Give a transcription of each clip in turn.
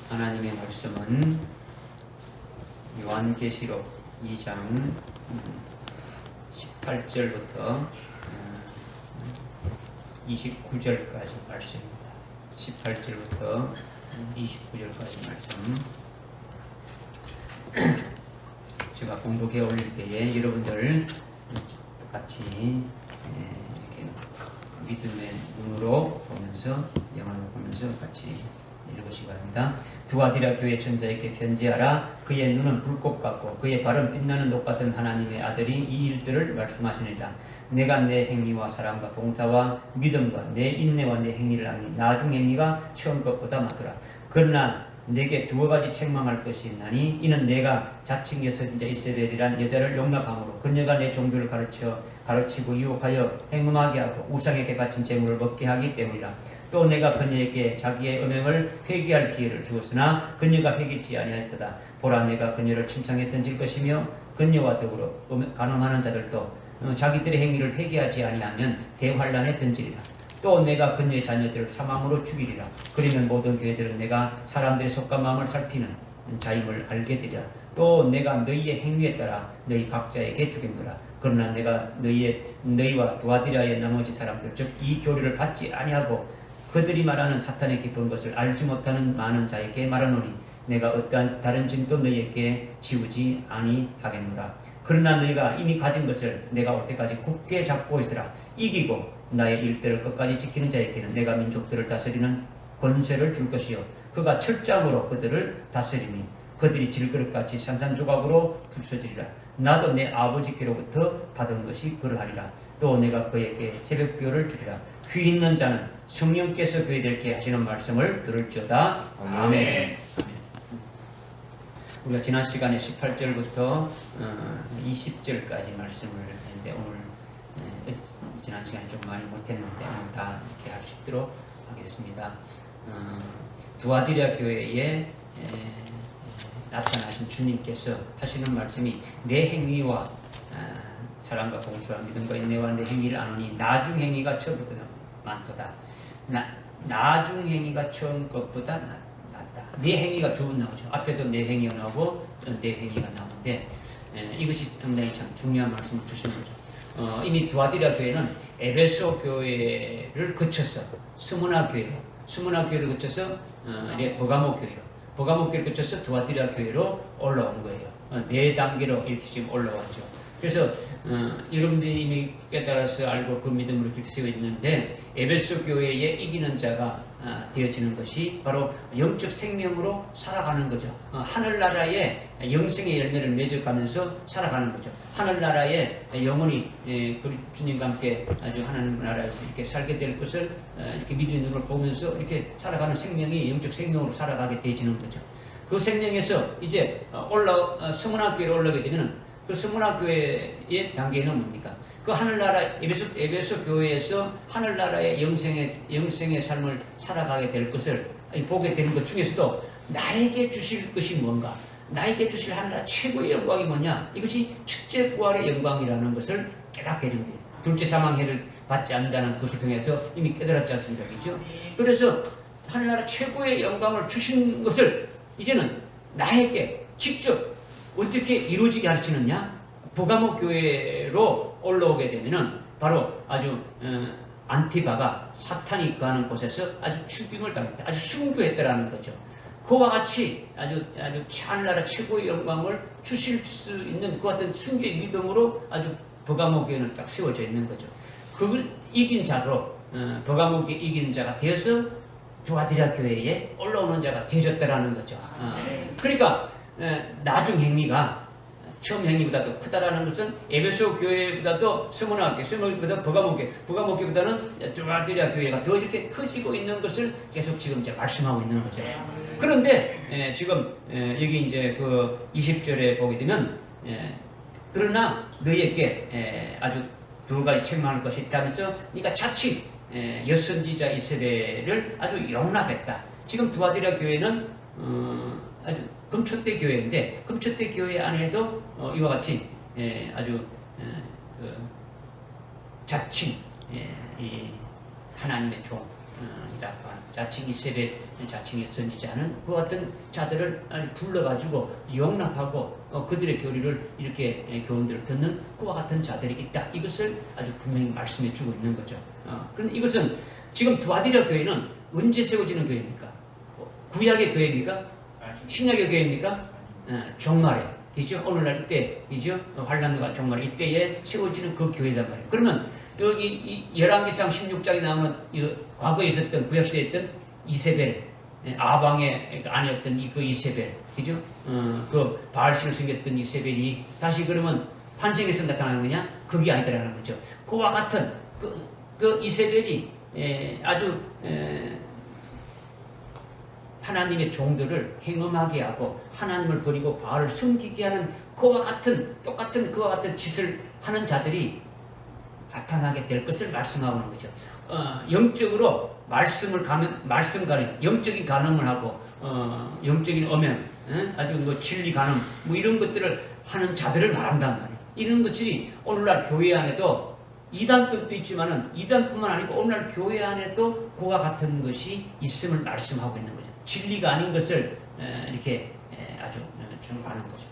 하나님의 말씀은 요한계시록 2장 18절부터 29절까지 말씀입니다. 18절부터 29절까지 말씀. 제가 공독해 올릴 때에 여러분들 같이 이렇게 믿음의 눈으로 보면서, 영화를 보면서 같이 읽으시기 바랍니다. 두아디라 교회 천사에게 편지하라. 그의 눈은 불꽃 같고 그의 발은 빛나는 녹 같은 하나님의 아들이 이 일들을 말씀하시니라. 내가 내 행위와 사랑과 봉사와 믿음과 내 인내와 내 행위를 하니 나중 행위가 처음 것보다 많더라. 그러나 내게 두어 가지 책망할 것이 있나니 이는 내가 자칭 여섯인자 이세벨이란 여자를 용납함으로 그녀가 내 종교를 가르치고 유혹하여 행음하게 하고 우상에게 바친 재물을 먹게 하기 때문이라. 또 내가 그녀에게 자기의 음행을 회개할 기회를 주었으나 그녀가 회개치 아니하였도다. 보라, 내가 그녀를 침상에 던질 것이며 그녀와 더불어 간음하는 자들도 자기들의 행위를 회개하지 아니하면 대환란에 던지리라. 또 내가 그녀의 자녀들을 사망으로 죽이리라. 그러면 모든 교회들은 내가 사람들의 속과 마음을 살피는 자임을 알게 되리라. 또 내가 너희의 행위에 따라 너희 각자에게 주겠노라. 그러나 내가 너희와 두아디라의 나머지 사람들 즉 이 교리를 받지 아니하고 그들이 말하는 사탄의 깊은 것을 알지 못하는 많은 자에게 말하노니 내가 어떠한 다른 짐도 너희에게 지우지 아니하겠노라. 그러나 너희가 이미 가진 것을 내가 올 때까지 굳게 잡고 있으라. 이기고 나의 일대를 끝까지 지키는 자에게는 내가 민족들을 다스리는 권세를 줄 것이요 그가 철장으로 그들을 다스리니 그들이 질그릇같이 산산조각으로 부서지리라. 나도 내 아버지께로부터 받은 것이 그러하리라. 또 내가 그에게 새벽표를 주리라. 귀 있는 자는 성령께서 교회들께 하시는 말씀을 들을지어다. 아멘. 우리가 지난 시간에 18절부터 20절까지 말씀을 했는데 오늘 지난 시간에 좀 많이 못했는데 오늘 다 이렇게 할 수 있도록 하겠습니다. 두아디라 교회에 나타나신 주님께서 하시는 말씀이 내 행위와 사랑과 봉사와 믿음과 인내와 내 행위를 아노니 나중 행위가 처음보다 많도다. 나중 행위가 처음 것보다 낫다. 내 행위가 두 번 나오죠. 앞에도 내 행위가 나오고 내 행위가 나오는데 이것이 상당히 참 중요한 말씀을 주신 거죠. 이미 두아디라 교회는 에베소 교회를 거쳐서 스무나 교회를 거쳐서 버가모 교회를 거쳐서 두아디라 교회로 올라온 거예요. 네 단계로 이렇게 지금 올라왔죠. 그래서 여러분들이 이미 깨달아서 알고 그 믿음으로 그렇게 세워 있는데 에베소 교회에 이기는 자가 되어지는 것이 바로 영적 생명으로 살아가는 거죠. 하늘나라의 영생의 열매를 맺어가면서 살아가는 거죠. 하늘나라의 영원히 주님과 함께 아주 하나님 나라에서 이렇게 살게 될 것을 이렇게 믿음의 눈을 보면서 이렇게 살아가는 생명이 영적 생명으로 살아가게 되어지는 거죠. 그 생명에서 이제 스무나교회로 올라가게 되면 그 스무나교회의 단계는 뭡니까? 그 하늘나라 에베소 교회에서 하늘나라의 영생의 삶을 살아가게 될 것을 보게 되는 것 중에서도 나에게 주실 것이 뭔가? 나에게 주실 하늘나라 최고의 영광이 뭐냐? 이것이 첫째 부활의 영광이라는 것을 깨닫게 됩니다. 둘째 사망해를 받지 않는다는 것을 통해서 이미 깨달았지 않습니까? 그죠? 그래서 하늘나라 최고의 영광을 주신 것을 이제는 나에게 직접 어떻게 이루어지게 하시느냐? 버가모 교회로 올라오게 되면은 바로 아주 안티바가 사탄이 거하는 곳에서 아주 죽임을 당했다. 아주 숭배했다라는 거죠. 그와 같이 아주 하늘나라 최고의 영광을 주실 수 있는 그 같은 순교의 믿음으로 아주 버가모 교회는 딱 세워져 있는 거죠. 그걸 이긴 자로 버가모 교회 이긴 자가 되어서 두아디라 교회에 올라오는 자가 되어졌다라는 거죠. 그러니까 나중 행위가 처음 행위보다도 크다라는 것은 에베소 교회보다도 스무나교회보다 버가모 교회보다는 두아디라 교회가 더 이렇게 커지고 있는 것을 계속 지금 이제 말씀하고 있는 거죠. 그런데 지금 여기 이제 그 20절에 보게 되면 그러나 너희에게 아주 두 가지 책망할 것이 있다면서 그러니까 자칫 여선지자 이세벨을 아주 용납했다. 지금 두아디라 교회는 아주 금초대 교회인데 금초대 교회 안에도 이와 같이 아주 자칭 이 하나님의 종이라고 하는 자칭 이세벨, 자칭 선지자는 그 같은 자들을 불러가지고 용납하고 그들의 교리를 이렇게 교훈들을 듣는 그와 같은 자들이 있다. 이것을 아주 분명히 말씀해 주고 있는 거죠. 그런데 이것은 지금 두아디라 교회는 언제 세워지는 교회입니까? 구약의 교회입니까? 신약의 교회입니까? 종말에, 그죠? 오늘날 이때, 그죠? 환란과 종말 이때에 세워지는 그 교회단 말이에요. 그러면 여기 열왕기상 16장에 나오는 과거에 있었던 구약시대에 있던 이세벨, 아방의 아내였던 그 이세벨, 그죠? 그 바알신을 섬겼던 이세벨이 다시 그러면 환생해서 나타나는 거냐? 그게 아니더라는 거죠. 그와 같은 그 이세벨이 아주 하나님의 종들을 행음하게 하고 하나님을 버리고 바알을 섬기게 하는 그와 같은 똑같은 그와 같은 짓을 하는 자들이 나타나게 될 것을 말씀하고 있는 거죠. 영적으로 말씀 가능, 영적인 간음을 하고 영적인 엄연, 아주 뭐 진리 간음, 뭐 이런 것들을 하는 자들을 말한단 말이에요. 이런 것들이 오늘날 교회 안에도 이단법도 있지만은 이단뿐만 아니고 오늘날 교회 안에도 그와 같은 것이 있음을 말씀하고 있는 거죠. 진리가 아닌 것을 이렇게 아주 하는 거죠.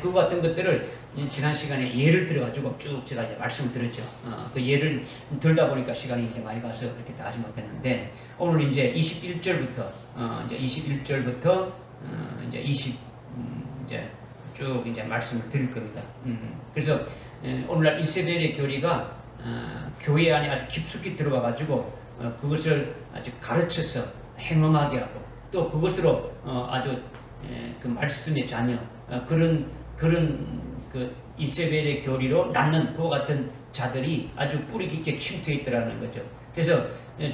그 같은 것들을 지난 시간에 예를 들어가지고 쭉 제가 이제 말씀을 드렸죠. 그 예를 들다 보니까 시간이 이제 많이 가서 그렇게 다 하지 못했는데 오늘 이제 21절부터 이제 쭉 이제 말씀을 드릴 겁니다. 그래서 오늘날 이세벨의 교리가 교회 안에 아주 깊숙이 들어와 가지고 그것을 아주 가르쳐서 행음하게 하고 또 그것으로 아주 그 말씀의 자녀 그런 그 이세벨의 교리로 낳는 그와 같은 자들이 아주 뿌리 깊게 침투해 있더라는 거죠. 그래서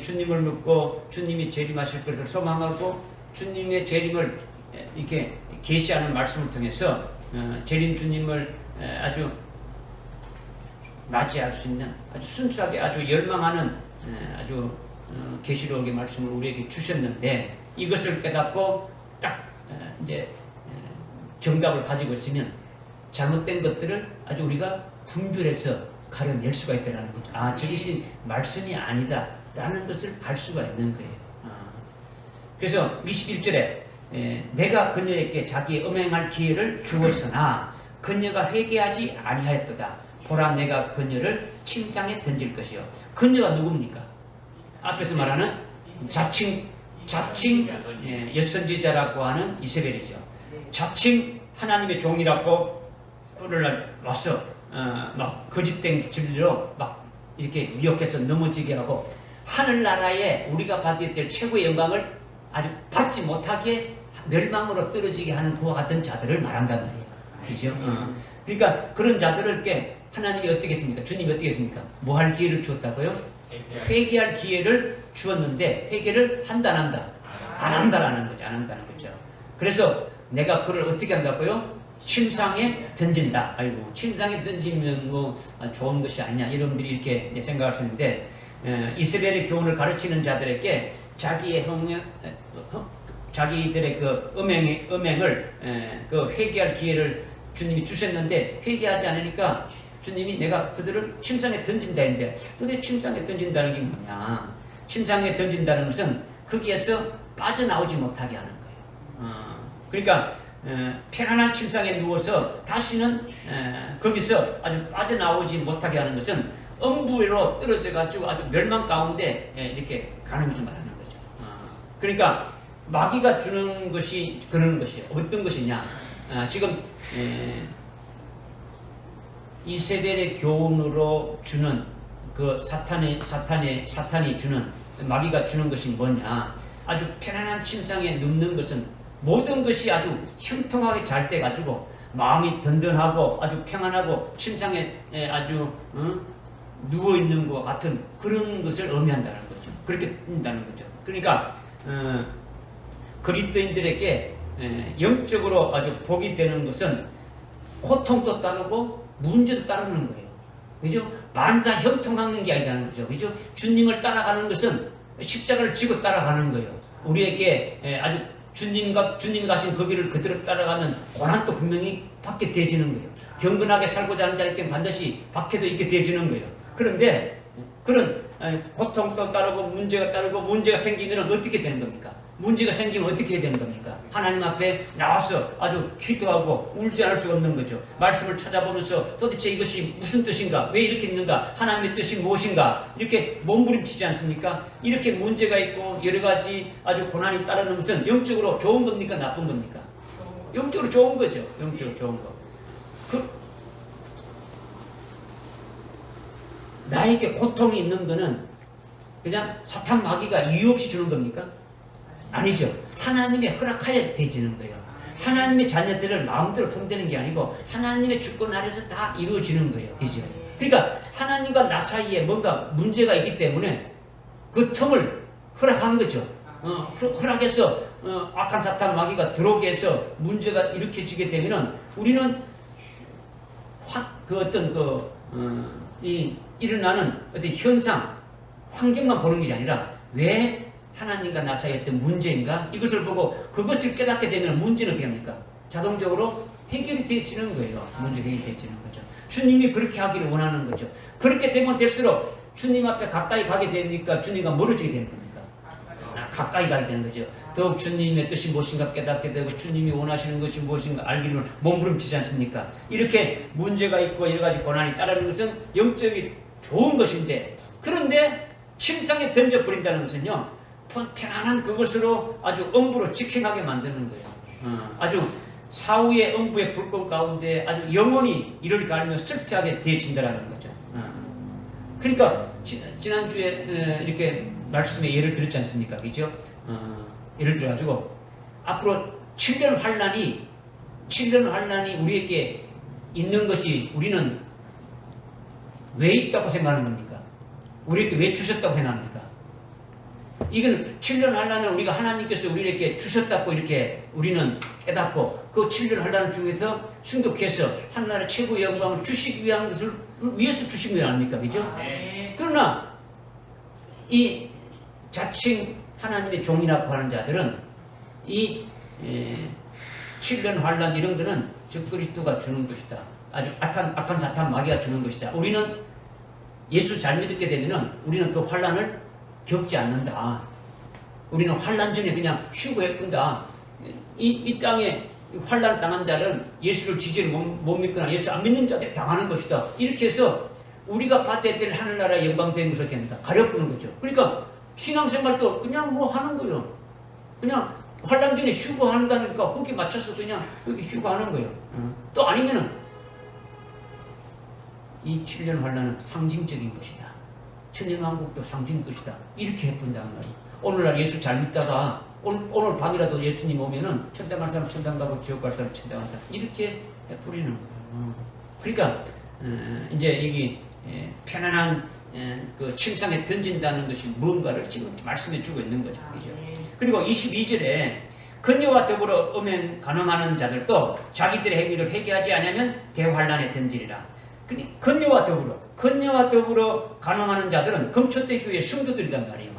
주님을 믿고 주님이 재림하실 것을 소망하고 주님의 재림을 이렇게 계시하는 말씀을 통해서 재림 주님을 아주 맞이할 수 있는 아주 순수하게 아주 열망하는 아주 계시록의 말씀을 우리에게 주셨는데 이것을 깨닫고 딱 이제 정답을 가지고 있으면 잘못된 것들을 아주 우리가 분별해서 가려낼 수가 있다는 거죠. 저것이 말씀이 아니다라는 것을 알 수가 있는 거예요. 그래서 21절에 내가 그녀에게 자기의 음행할 기회를 주었으나 그녀가 회개하지 아니하였도다. 보라 내가 그녀를 침상에 던질 것이요. 그녀가 누굽니까? 앞에서 말하는 자칭 여선지자라고 하는 이세벨이죠. 자칭 하나님의 종이라고 오늘날 와서 막 거짓된 진리로 막 이렇게 미혹해서 넘어지게 하고 하늘나라에 우리가 받아야 될 최고의 영광을 아주 받지 못하게 멸망으로 떨어지게 하는 그와 같은 자들을 말한단 말이에요. 그죠? 그러니까 그런 자들에게 하나님이 어떻게 했습니까? 주님이 어떻게 했습니까? 뭐 할 기회를 주었다고요? 회개할 기회를 주었는데 회개를 한다 안 한다? 안 한다라는 거죠. 안 한다는 거죠. 그래서 내가 그를 어떻게 한다고요? 침상에 던진다. 아이고 침상에 던지면 뭐 좋은 것이 아니냐 여러분들이 이렇게 생각할 수 있는데 이세벨의 교훈을 가르치는 자들에게 자기들의 그 음행을 그 회개할 기회를 주님이 주셨는데 회개하지 않으니까 주님이 내가 그들을 침상에 던진다 했는데 그들 침상에 던진다는 게 뭐냐? 침상에 던진다는 것은 거기에서 빠져나오지 못하게 하는 거예요. 그러니까 편안한 침상에 누워서 다시는 거기서 아주 빠져나오지 못하게 하는 것은 엄부로 떨어져 가지고 아주 멸망 가운데 이렇게 가는 것을 말하는 거죠. 그러니까 마귀가 주는 것이 그런 것이에요. 어떤 것이냐? 지금 이세벨의 교훈으로 주는 그 사탄이 주는 마귀가 주는 것이 뭐냐? 아주 편안한 침상에 눕는 것은 모든 것이 아주 형통하게 잘 돼 가지고 마음이 든든하고 아주 평안하고 침상에 아주 누워 있는 것과 같은 그런 것을 의미한다는 거죠. 그렇게 된다는 거죠. 그러니까 그리스도인들에게 영적으로 아주 복이 되는 것은 고통도 따르고 문제도 따르는 거예요. 그죠? 만사 형통한 게 아니라는 거죠. 그죠? 주님을 따라가는 것은 십자가를 지고 따라가는 거예요. 우리에게 아주 주님이 가신 그 길을 그대로 따라가면 고난도 분명히 받게 되어지는 거예요. 경건하게 살고자 하는 자에게 반드시 박해도 있게 되어지는 거예요. 그런데 그런 고통도 따르고 문제가 따르고 문제가 생기면 어떻게 되는 겁니까? 문제가 생기면 어떻게 해야 되는 겁니까? 하나님 앞에 나와서 아주 기도하고 울지 않을 수가 없는 거죠. 말씀을 찾아보면서 도대체 이것이 무슨 뜻인가? 왜 이렇게 있는가? 하나님의 뜻이 무엇인가? 이렇게 몸부림치지 않습니까? 이렇게 문제가 있고 여러 가지 아주 고난이 따르는 것은 영적으로 좋은 겁니까? 나쁜 겁니까? 영적으로 좋은 거죠. 영적으로 좋은 거. 나에게 고통이 있는 거는 그냥 사탄 마귀가 이유 없이 주는 겁니까? 아니죠. 하나님의 허락하에 되지는 거예요. 하나님의 자녀들을 마음대로 손대는 게 아니고 하나님의 주권 아래서 다 이루어지는 거예요. 그죠? 그러니까 하나님과 나 사이에 뭔가 문제가 있기 때문에 그 틈을 허락한 거죠. 허락해서 악한 사탄 마귀가 들어오게 해서 문제가 일으켜지게 되면은 우리는 그 어떤 일어나는 어떤 현상, 환경만 보는 것이 아니라 왜 하나님과 나 사이에 어떤 문제인가? 이것을 보고 그것을 깨닫게 되면 문제는 어떻게 합니까? 자동적으로 해결이 되어지는 거예요. 문제 해결이 되어지는 거죠. 주님이 그렇게 하기를 원하는 거죠. 그렇게 되면 될수록 주님 앞에 가까이 가게 되니까 주님과 멀어지게 되는 겁니다. 가까이 가게 되는 거죠. 더욱 주님의 뜻이 무엇인가 깨닫게 되고 주님이 원하시는 것이 무엇인가 알기를 몸부림치지 않습니까? 이렇게 문제가 있고 여러 가지 고난이 따르는 것은 영적이 좋은 것인데 그런데 침상에 던져버린다는 것은요. 편안한 그것으로 아주 음부로 직행하게 만드는 거예요. 아주 사후의 음부의 불꽃 가운데 아주 영원히 이를 갈며 슬퍼하게 되어진다는 거죠. 그러니까 지난주에 이렇게 말씀에 예를 들었지 않습니까? 그죠? 예를 들어가지고 앞으로 7년 환란이 우리에게 있는 것이 우리는 왜 있다고 생각하는 겁니까? 우리에게 왜 주셨다고 생각합니까? 이건 7년 환란을 우리가 하나님께서 우리에게 주셨다고 이렇게 우리는 깨닫고 그 7년 환란 중에서 순교해서 하나님의 최고의 영광을 주시기 위한 것을 위해서 주신 거 아닙니까? 그죠? 그러나 이 자칭 하나님의 종이라고 하는 자들은 이 7년 환란 이런 거는 적그리스도가 주는 것이다. 아주 악한 사탄 마귀가 주는 것이다. 우리는 예수 잘 믿게 되면은 우리는 그 환란을 겪지 않는다. 우리는 환란 전에 그냥 쉬고 해뿐다. 이 땅에 환란 당한 자는 예수를 지지를 못 믿거나 예수 안 믿는 자들이 당하는 것이다. 이렇게 해서 우리가 받아야 될 하늘나라의 영광된 것을 된다. 가려보는 거죠. 그러니까 신앙생활도 그냥 뭐 하는 거예요. 그냥 환란 전에 쉬고 한다니까 거기에 맞춰서 그냥 여기 쉬고 하는 거예요. 또 아니면은 이 7년 환란은 상징적인 것이다. 천년왕국도 상징 것이다. 이렇게 해본다는 말이에요. 오늘날 예수 잘 믿다가 오늘 밤이라도 예수님 오면은 천당 갈 사람 천당 가고 지옥 갈 사람 천당 간다. 이렇게 해버리는 거예요. 그러니까 이제 여기 편안한 그 침상에 던진다는 것이 무언가를 지금 말씀해 주고 있는 거죠. 그죠? 그리고 22절에 건녀와 더불어 음행 간음하는 자들도 자기들의 행위를 회개하지 않으면 대환란에 던지리라. 건녀와 더불어 간음하는 자들은 금초대 교회 성도들이란 말이에요.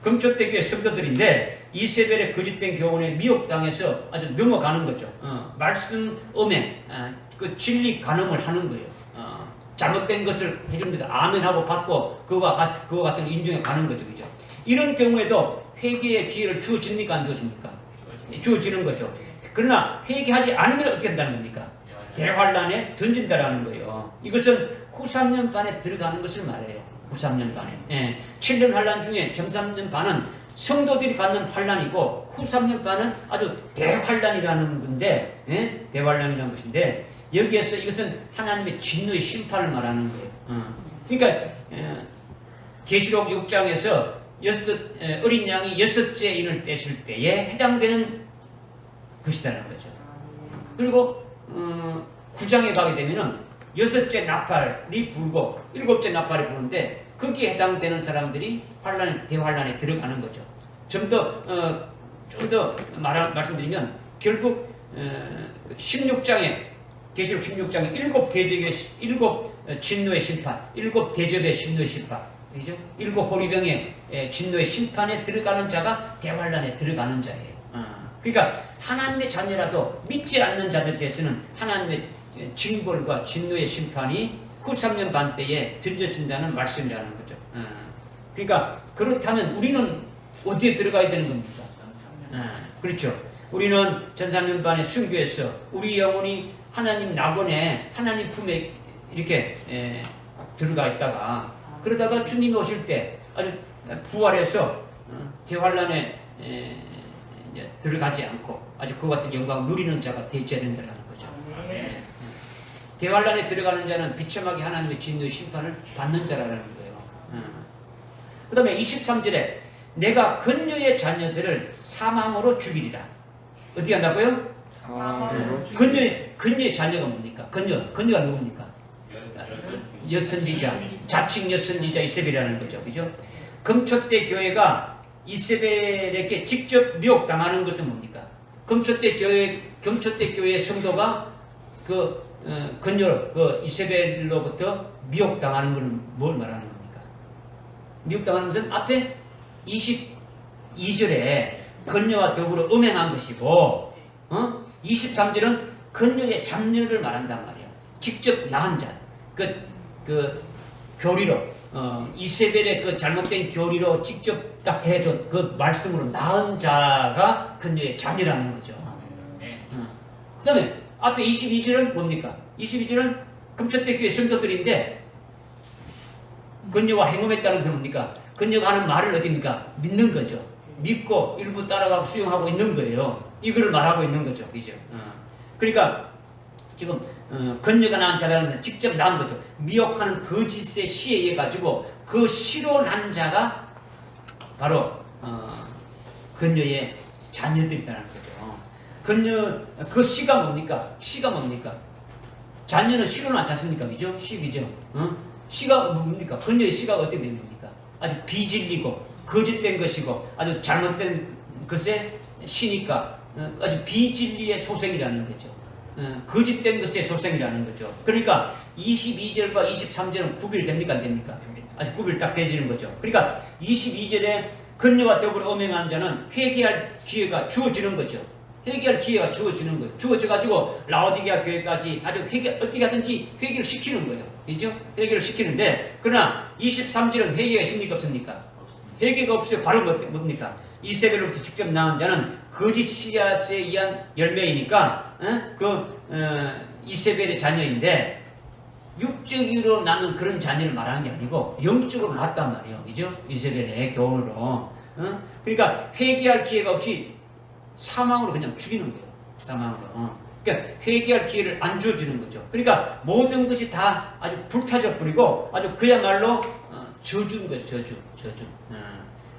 금초대 교회 성도들인데 이세벨의 거짓된 교훈에 미혹당해서 아주 넘어가는 거죠. 말씀 음행, 그 진리 간음을 하는 거예요. 잘못된 것을 해줍니다. 아멘하고 받고 그와 같은 인정에 가는 거죠. 그죠? 이런 경우에도 회개의 기회를 주어집니까? 안 주어집니까? 주어지는 거죠. 그러나 회개하지 않으면 어떻게 한다는 겁니까? 대환란에 던진다라는 거예요. 이것은 후 3년 반에 들어가는 것을 말해요. 후 3년 반에. 7년 환란 중에 전 3년 반은 성도들이 받는 환란이고 후 3년 반은 아주 대환란이라는 건데, 대환란이라는 것인데 여기에서 이것은 하나님의 진노의 심판을 말하는 거예요. 그러니까 계시록 6장에서 어린 양이 6째 인을 떼실 때에 해당되는 것이라는 거죠. 그리고 9장에 가게 되면은 6째 나팔이 불고 7째 나팔이 부는데 거기에 해당되는 사람들이 대환란에 들어가는 거죠. 좀 더 말씀드리면 결국 16장에 계시록 16장에 7 진노의 심판, 7 대접의 진노의 심판, 그죠? 7 호리병의 진노의 심판에 들어가는 자가 대환란에 들어가는 자예요. 그러니까 하나님의 자녀라도 믿지 않는 자들 대해서는 하나님의 징벌과 진노의 심판이 후 3년 반 때에 던져진다는 말씀이라는 거죠. 그러니까 그렇다면 우리는 어디에 들어가야 되는 겁니까? 그렇죠. 우리는 전삼년반의 순교에서 우리 영혼이 하나님 낙원에 하나님 품에 이렇게 들어가 있다가 그러다가 주님이 오실 때 아주 부활해서 대환란에 들어가지 않고 아주 그와 같은 영광을 누리는 자가 되어야 된다는 거죠. 대환란에 들어가는 자는 비참하게 하나님의 진노의 심판을 받는 자라는 거예요. 그 다음에 23절에 내가 건녀의 자녀들을 사망으로 죽이리라. 어떻게 한다고요? 건녀의 자녀가 뭡니까? 건녀가 누굽니까? 여선지자, 자칭 여선지자 이세벨이라는 거죠. 그죠? 금초대 교회가 이세벨에게 직접 미혹당하는 것은 뭡니까? 금초대 교회의 성도가 건녀, 이세벨로부터 미혹당하는 것은 뭘 말하는 겁니까? 미혹당하는 것은 앞에 22절에 건녀와 더불어 음행한 것이고, 23절은 건녀의 잡녀를 말한단 말이야. 직접 낳은 자. 교리로, 이세벨의 그 잘못된 교리로 직접 딱 해준 그 말씀으로 낳은 자가 건녀의 자녀라는 거죠. 그 다음에 앞에 22절은 뭡니까? 22절은 금초대 교회 성도들인데, 건녀와 행음했다는 것은 뭡니까? 건녀가 하는 말을 어디입니까? 믿는 거죠. 믿고 일부 따라가고 수용하고 있는 거예요. 이거를 말하고 있는 거죠. 그죠? 그러니까 지금 건녀가 낳은 자라는 것은 직접 낳은 거죠. 미혹하는 거짓의 시에 의해 가지고 그 시로 낳은 자가 바로 건녀의 자녀들이라는 거죠. 건녀 그 시가 뭡니까? 시가 뭡니까? 자녀는 시로 낳지 않습니까? 그죠? 시기죠. 시가 뭡니까? 건녀의 시가 어떻게 된 겁니까? 아주 비진리고 거짓된 것이고 아주 잘못된 것에 시니까 아주 비진리의 소생이라는 거죠. 거짓된 것의 소생이라는 거죠. 그러니까 22절과 23절은 구별됩니까? 안 됩니까? 아주 구별 딱 되지는 거죠. 그러니까 22절에 건녀와 더불어 음행한 자는 회개할 기회가 주어지는 거죠. 회개할 기회가 주어지는 거예요. 주어져가지고 라오디게아 교회까지 아주 어떻게 하든지 회개를 시키는 거예요. 그죠? 회개를 시키는데, 그러나 23절은 회개가 있습니까? 없습니까? 회개가 없어요. 바로 뭡니까? 이세벨로부터 직접 낳은 자는 거짓 씨앗에 의한 열매이니까, 이세벨의 자녀인데, 육적으로 낳는 그런 자녀를 말하는 게 아니고, 영적으로 낳았단 말이에요. 그죠? 이세벨의 교훈으로. 그러니까 회개할 기회가 없이 사망으로 그냥 죽이는 거예요. 사망으로. 그러니까 회개할 기회를 안 주어주는 거죠. 그러니까 모든 것이 다 아주 불타져 버리고 아주 그야말로 저주인 거예요. 저주.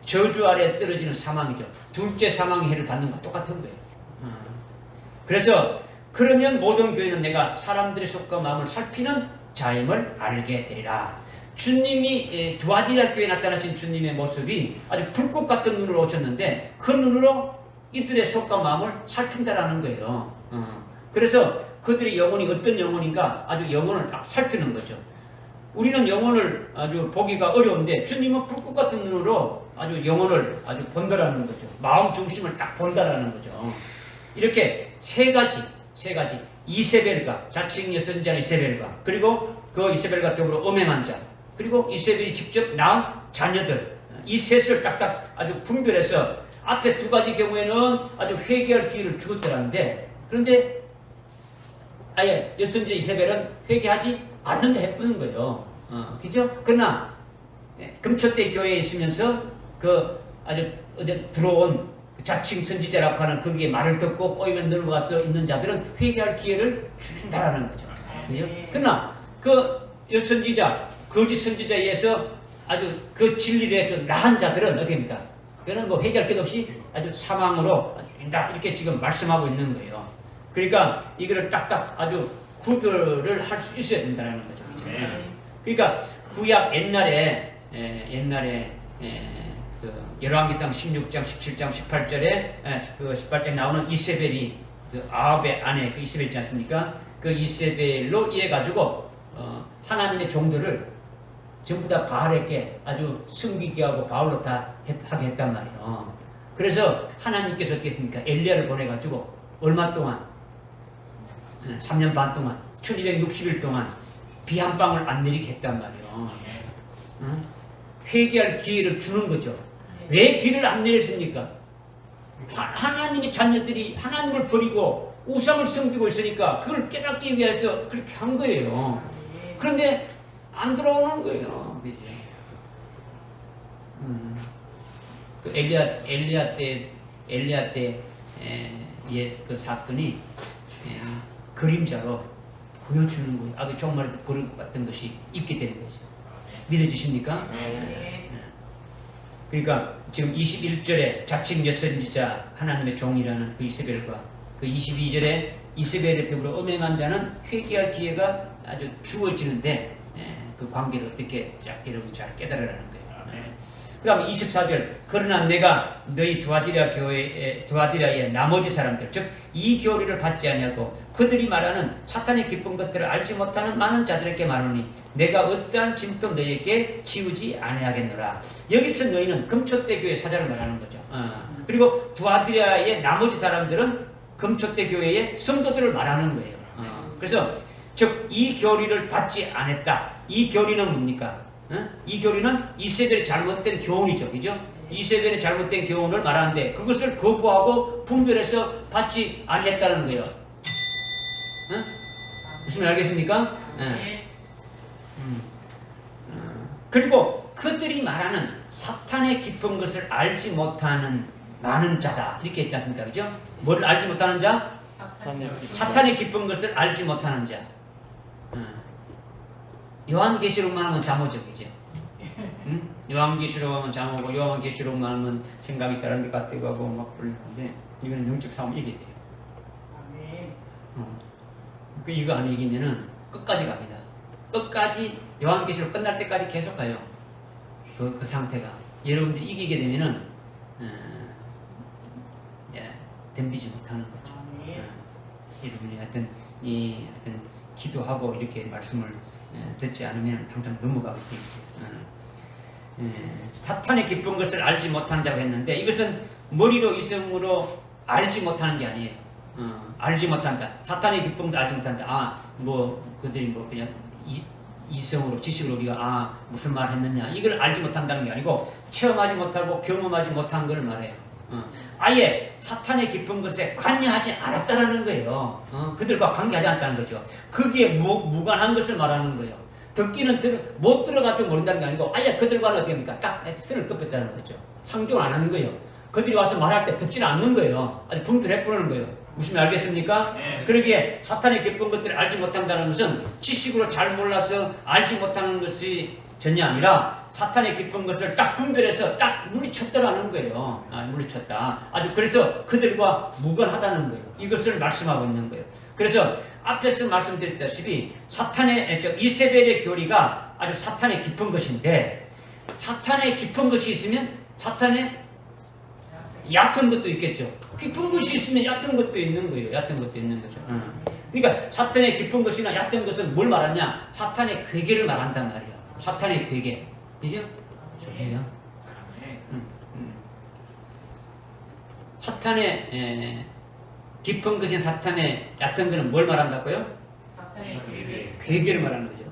저주 아래 떨어지는 사망이죠. 둘째 사망의 해를 받는 것 똑같은 거예요. 그래서 그러면 모든 교회는 내가 사람들의 속과 마음을 살피는 자임을 알게 되리라. 주님이 두아디라 교회에 나타나신 주님의 모습이 아주 불꽃 같은 눈으로 오셨는데 그 눈으로 이들의 속과 마음을 살핀다라는 거예요. 그래서 그들의 영혼이 어떤 영혼인가 아주 영혼을 딱 살피는 거죠. 우리는 영혼을 아주 보기가 어려운데 주님은 불꽃 같은 눈으로 아주 영혼을 아주 본다라는 거죠. 마음 중심을 딱 본다라는 거죠. 이렇게 세 가지 이세벨과 자칭 여선자 이세벨과 그리고 그 이세벨과 더불어 음행한 자 그리고 이세벨이 직접 낳은 자녀들 이 셋을 딱딱 아주 분별해서 앞에 두 가지 경우에는 아주 회개할 기회를 주었더라는데 그런데 아예 여선자 이세벨은 회개하지 않는다 해보는 거예요. 그죠? 그러나 금초대 교회에 있으면서 그 아주 어디 들어온 자칭 선지자라고 하는 거기에 말을 듣고 꼬이면 넘어가서 있는 자들은 회개할 기회를 주신다라는 거죠. 그죠? 그러나 그 여선지자, 거짓 선지자에 의해서 아주 그 진리를 좀 나은 자들은 어떻게입니까? 그는 뭐 회개할 것 없이 아주 사망으로 아주 이렇게 지금 말씀하고 있는 거예요. 그러니까 이거를 딱딱 아주 구별을 할 수 있어야 된다는 거죠. 그러니까 구약 옛날에 그 열왕기상 16장, 17장, 18절에 그 18장에 나오는 이세벨이 그 아합의 아내 그 이세벨 있지 않습니까? 그 이세벨로 이해 가지고 하나님의 종들을 전부 다 바알에게 아주 숨기게 하고 바울로 다 하게 했단 말이에요. 그래서 하나님께서 어떻게 했습니까? 엘리야를 보내가지고 얼마 동안 3년 반 동안 1260일 동안 비 한 방울 안 내리게 했단 말이에요. 회개할 기회를 주는 거죠. 왜 비를 안 내렸습니까? 하나님의 자녀들이 하나님을 버리고 우상을 섬기고 있으니까 그걸 깨닫기 위해서 그렇게 한 거예요. 그런데 안 들어오는 거예요. 그지? 그 엘리야 때 그 사건이 그림자로 보여주는 거예요. 아까 조금 말해도 그런 것 같은 것이 있게 되는 거죠. 믿어지십니까? 그러니까 지금 21절에 자칭 여선지자 하나님의 종이라는 그 이세벨과 그 22절에 이세벨의 더불어 음행한 자는 회개할 기회가 아주 주어지는데 그 관계를 어떻게 여러분 잘 깨달으라는 거예요. 그 다음에 24절 그러나 내가 너희 두아디라의 나머지 사람들 즉 이 교리를 받지 아니하고 그들이 말하는 사탄의 기쁜 것들을 알지 못하는 많은 자들에게 말하노니 내가 어떠한 짐도 너희에게 지우지 아니하겠노라. 여기서 너희는 금초대 교회 사자를 말하는 거죠. 그리고 두아디라의 나머지 사람들은 금초대 교회의 성도들을 말하는 거예요. 그래서 즉 이 교리를 받지 않았다. 이 교리는 뭡니까? 이 교리는 이세벨의 잘못된 교훈이죠. 그죠? 이세벨의 잘못된 교훈을 말하는데 그것을 거부하고 분별해서 받지 아니했다는 거예요. 무슨 말 알겠습니까? 그리고 그들이 말하는 사탄의 깊은 것을 알지 못하는 많은 자다. 이렇게 했지 않습니까? 그죠? 뭘 알지 못하는 자? 사탄의 깊은 것을 알지 못하는 자. 요한계시록만 하면 잠오죠. 그죠? 요한계시록은 장하고 요한계시록만 하면 생각이 다른 데 같다고 하고 막 그러는데 이거는 영적 싸움 이겨야 돼요. 이거 안 이기면은 끝까지 갑니다. 끝까지 요한계시록 끝날 때까지 계속 가요. 그 상태가 여러분들이 이기게 되면은 덤비지 못하는 거죠. 여러분이 하여튼 기도하고 이렇게 말씀을 듣지 않으면 항상 넘어가게 돼 있어요. 사탄의 기쁜 것을 알지 못하는 자고 했는데 이것은 머리로 이성으로 알지 못하는 게 아니에요. 알지 못한다. 사탄의 기쁜 것을 알지 못한다. 그들이 그냥 이성으로 지식으로 우리가 무슨 말 했느냐 이걸 알지 못한다는 게 아니고 체험하지 못하고 경험하지 못한 걸 말해요. 아예 사탄의 기쁜 것에 관여하지 않았다는 거예요. 그들과 관계하지 않았다는 거죠. 거기에 무관한 것을 말하는 거예요. 듣기는 못 들어가지고 모른다는 게 아니고 아예 그들과는 어떻게 합니까? 딱 선을 긋었다는 거죠. 상종을 안 하는 거예요. 그들이 와서 말할 때 듣지는 않는 거예요. 아주 분별해버리는 거예요. 무슨 말 알겠습니까? 그러기에 사탄의 기쁜 것들을 알지 못한다는 것은 지식으로 잘 몰라서 알지 못하는 것이 전혀 아니라 사탄의 기쁜 것을 딱 분별해서 딱 물리쳤다라는 거예요. 물리쳤다. 아주 그래서 그들과 무관하다는 거예요. 이것을 말씀하고 있는 거예요. 그래서 앞에서 말씀드렸다시피 이세벨의 교리가 아주 사탄의 깊은 것인데 사탄의 깊은 것이 있으면 사탄의 얕은 것도 있겠죠. 깊은 것이 있으면 얕은 것도 있는 거예요. 얕은 것도 있는 거죠. 그러니까 사탄의 깊은 것이나 얕은 것은 뭘 말하냐? 사탄의 괴계를 말한단 말이에요. 사탄의 괴계. 그죠? 좋네요. 사탄의 깊은 것인 사탄의 얕은 것은 뭘 말한다고요? 사탄의 괴계를 말하는 거죠.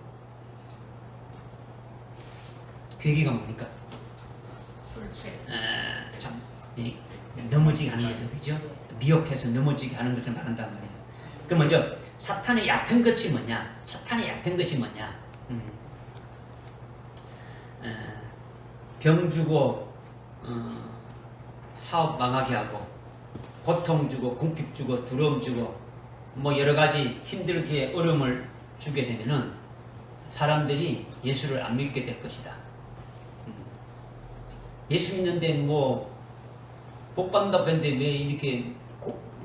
괴계가 뭡니까? 참 넘어지게 하는 거죠. 그죠? 미혹해서 넘어지게 하는 것을 말한단 말이에요. 그럼 먼저 사탄의 얕은 것이 뭐냐? 사탄의 얕은 것이 뭐냐? 병 주고 사업 망하게 하고 고통 주고 궁핍 주고 두려움 주고 여러 가지 힘들게 어려움을 주게 되면은 사람들이 예수를 안 믿게 될 것이다. 예수 믿는데 복 받는다고 했는데 왜 이렇게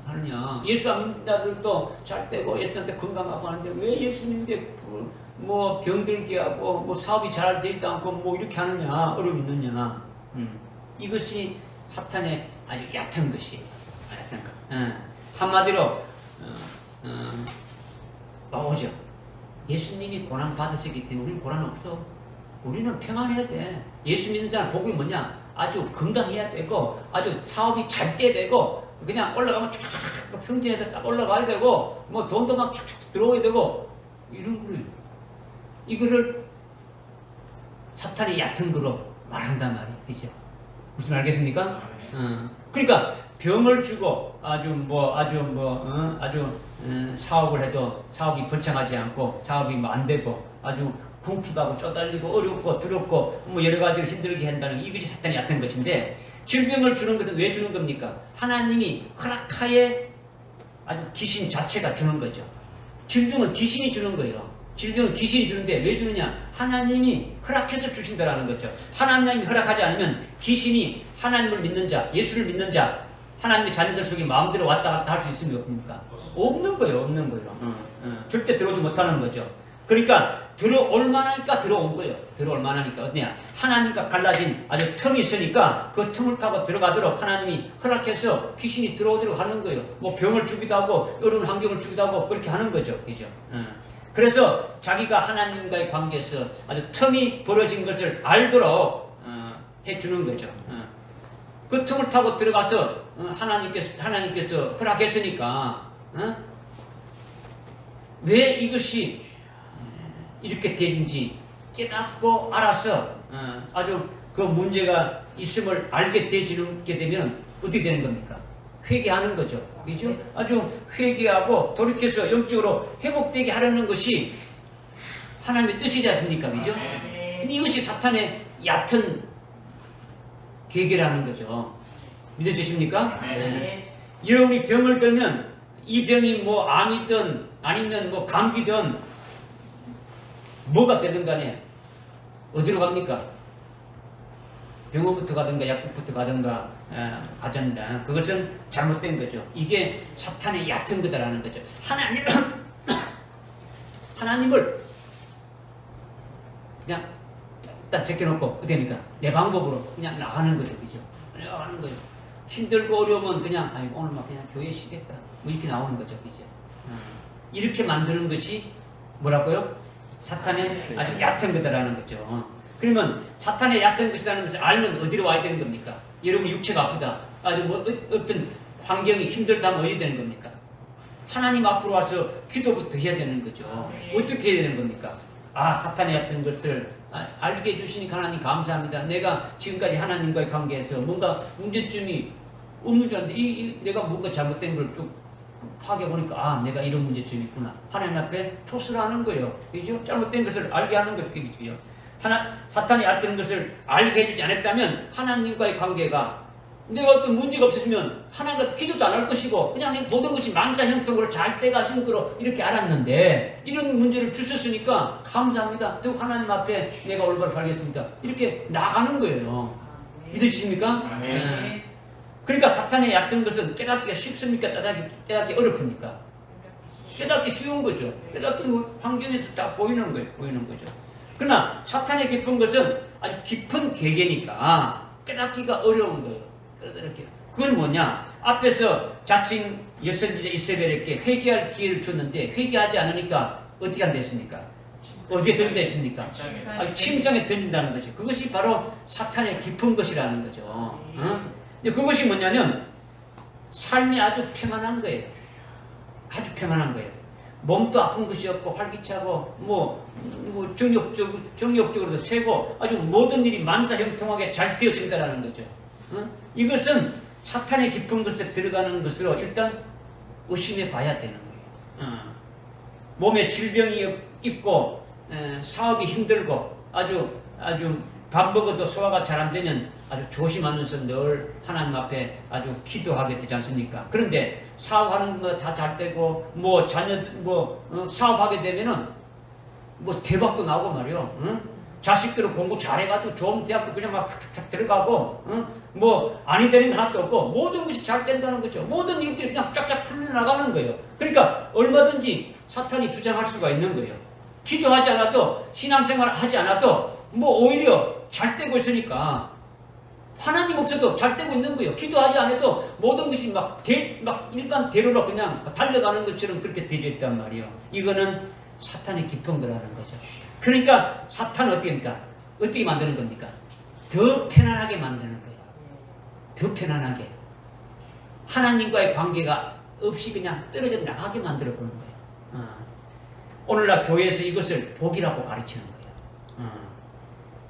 하느냐? 예수 안 믿는다들도 잘 되고 예수한테 건강하고 하는데 왜 예수 믿는데 병들게 하고 사업이 잘 되지도 않고 이렇게 하느냐? 어려움이 있느냐? 이것이 사탄의 아주 얕은 것이에요. 얕은 것. 한마디로 오죠. 예수님이 고난 받으시기 때문에 우리는 고난 없어. 우리는 평안해야 돼. 예수 믿는 자는 복이 뭐냐? 아주 건강해야 되고 아주 사업이 잘 돼야 되고 그냥 올라가면 쫙쫙 성진해서 딱 올라가야 되고 돈도 막 쫙쫙 들어오야 되고 이런 거를 이거를 사탄의 얕은 거로 말한단 말이에요. 그죠? 무슨 말 알겠습니까? 그러니까 병을 주고 사업을 해도 사업이 번창하지 않고 사업이 뭐 안 되고 아주 궁핍하고 쪼달리고 어렵고 두렵고 뭐 여러 가지로 힘들게 한다는 이것이 사탄이 얕은 것인데, 질병을 주는 것은 왜 주는 겁니까? 하나님이 허락하에 아주 귀신 자체가 주는 거죠. 질병은 귀신이 주는 거예요. 질병은 귀신이 주는데 왜 주느냐? 하나님이 허락해서 주신다라는 거죠. 하나님이 허락하지 않으면 귀신이 하나님을 믿는 자, 예수를 믿는 자, 하나님의 자녀들 속에 마음대로 왔다 갔다 할 수 있습니까? 없습니까? 없는 거예요. 없는 거예요. 절대 들어오지 못하는 거죠. 그러니까 들어올 만하니까 들어온 거예요. 들어올 만하니까 어떠냐? 하나님과 갈라진 아주 틈이 있으니까 그 틈을 타고 들어가도록 하나님이 허락해서 귀신이 들어오도록 하는 거예요. 뭐 병을 주기도 하고 어려운 환경을 주기도 하고 그렇게 하는 거죠. 그죠? 그래서 자기가 하나님과의 관계에서 아주 틈이 벌어진 것을 알도록 해주는 거죠. 그 틈을 타고 들어가서 하나님께서 허락했으니까 왜 이것이 이렇게 되는지 깨닫고 알아서 아주 그 문제가 있음을 알게 되면 어떻게 되는 겁니까? 회개하는 거죠. 그죠? 아주 회개하고 돌이켜서 영적으로 회복되게 하려는 것이 하나님의 뜻이지 않습니까? 그죠? 근데 이것이 사탄의 얕은 계획이라는 거죠. 믿어지십니까? 여러분이 병을 들면 이 병이 뭐 암이든 아니면 뭐 감기든 뭐가 되든 간에 어디로 갑니까? 병원부터 가든가 약국부터 가든가 가전다. 그것은 잘못된 거죠. 이게 사탄의 얕은 거다라는 거죠. 하나님을 그냥 딱 제껴놓고 어떻게 합니까? 내 방법으로 그냥 나가는 거죠. 그죠? 나가는 거죠. 힘들고 어려우면 그냥 아이고 오늘 막 그냥 교회 쉬겠다. 뭐 이렇게 나오는 거죠. 그죠? 이렇게 만드는 것이 뭐라고요? 사탄의 아주 얕은 거다라는 거죠. 그러면 사탄의 얕은 것이라는 것을 알면 어디로 와야 되는 겁니까? 여러분 육체가 아프다. 아주 뭐 어떤 환경이 힘들다 하면 어디 되는 겁니까? 하나님 앞으로 와서 기도부터 해야 되는 거죠. 어떻게 해야 되는 겁니까? 사탄의 얕은 것들 알게 해주시니까 하나님 감사합니다. 내가 지금까지 하나님과의 관계에서 뭔가 문제점이 없는 줄 알았는데 내가 뭔가 잘못된 걸 쭉 파악해보니까 내가 이런 문제점이 있구나. 하나님 앞에 토스를 하는 거예요. 그죠? 잘못된 것을 알게 하는 거죠. 그죠? 사탄이 얕은 것을 알게 해주지 않았다면 하나님과의 관계가 내가 어떤 문제가 없었으면 하나님과 기도도 안 할 것이고 그냥 모든 것이 만사형통으로 잘 때가 힘들어 이렇게 알았는데 이런 문제를 주셨으니까 감사합니다. 또 하나님 앞에 내가 올바로 살겠습니다. 이렇게 나가는 거예요. 믿으십니까? 그러니까 사탄의 얕은 것은 깨닫기가 쉽습니까? 깨닫기 어렵습니까? 깨닫기 쉬운 거죠. 깨닫기 환경에서 딱 보이는 거예요. 보이는 거죠. 그러나 사탄의 깊은 것은 아주 깊은 계계니까 깨닫기가 어려운 거예요. 그건 뭐냐? 앞에서 자칭 여선지자 이세벨에게 회개할 기회를 줬는데 회개하지 않으니까 어떻게 한다 했습니까? 어디에 던진다 했습니까? 침상에 던진다는 거죠. 그것이 바로 사탄의 깊은 것이라는 거죠. 근데 그것이 뭐냐면 삶이 아주 평안한 거예요. 아주 평안한 거예요. 몸도 아픈 것이 없고 활기차고 뭐 정력적으로도 최고 아주 모든 일이 만사형통하게 잘 되어진다는 거죠. 이것은 사탄의 깊은 것에 들어가는 것으로 일단 의심해 봐야 되는 거예요. 몸에 질병이 있고 사업이 힘들고 아주 밥 먹어도 소화가 잘 안 되면 아주 조심하면서 늘 하나님 앞에 아주 기도하게 되지 않습니까? 그런데 사업하는 거 다 잘 되고 뭐 자녀 사업하게 되면은 뭐 대박도 나오고 말이요. 자식들은 공부 잘해가지고 좋은 대학도 그냥 막 툭툭 들어가고 뭐 아니 되는 거 하나도 없고 모든 것이 잘 된다는 거죠. 모든 일들이 그냥 쫙쫙 풀려나가는 거예요. 그러니까 얼마든지 사탄이 주장할 수가 있는 거예요. 기도하지 않아도 신앙생활 하지 않아도 뭐 오히려 잘 되고 있으니까 하나님 없어도 잘 되고 있는 거예요. 기도하지 않아도 모든 것이 막 일반 대로로 그냥 달려가는 것처럼 그렇게 되어 있단 말이에요. 이거는 사탄의 깊은 거라는 거죠. 그러니까 사탄은 어떻게 합니까? 어떻게 만드는 겁니까? 더 편안하게 만드는 거예요. 더 편안하게. 하나님과의 관계가 없이 그냥 떨어져 나가게 만들어 보는 거예요. 오늘날 교회에서 이것을 복이라고 가르치는 거예요.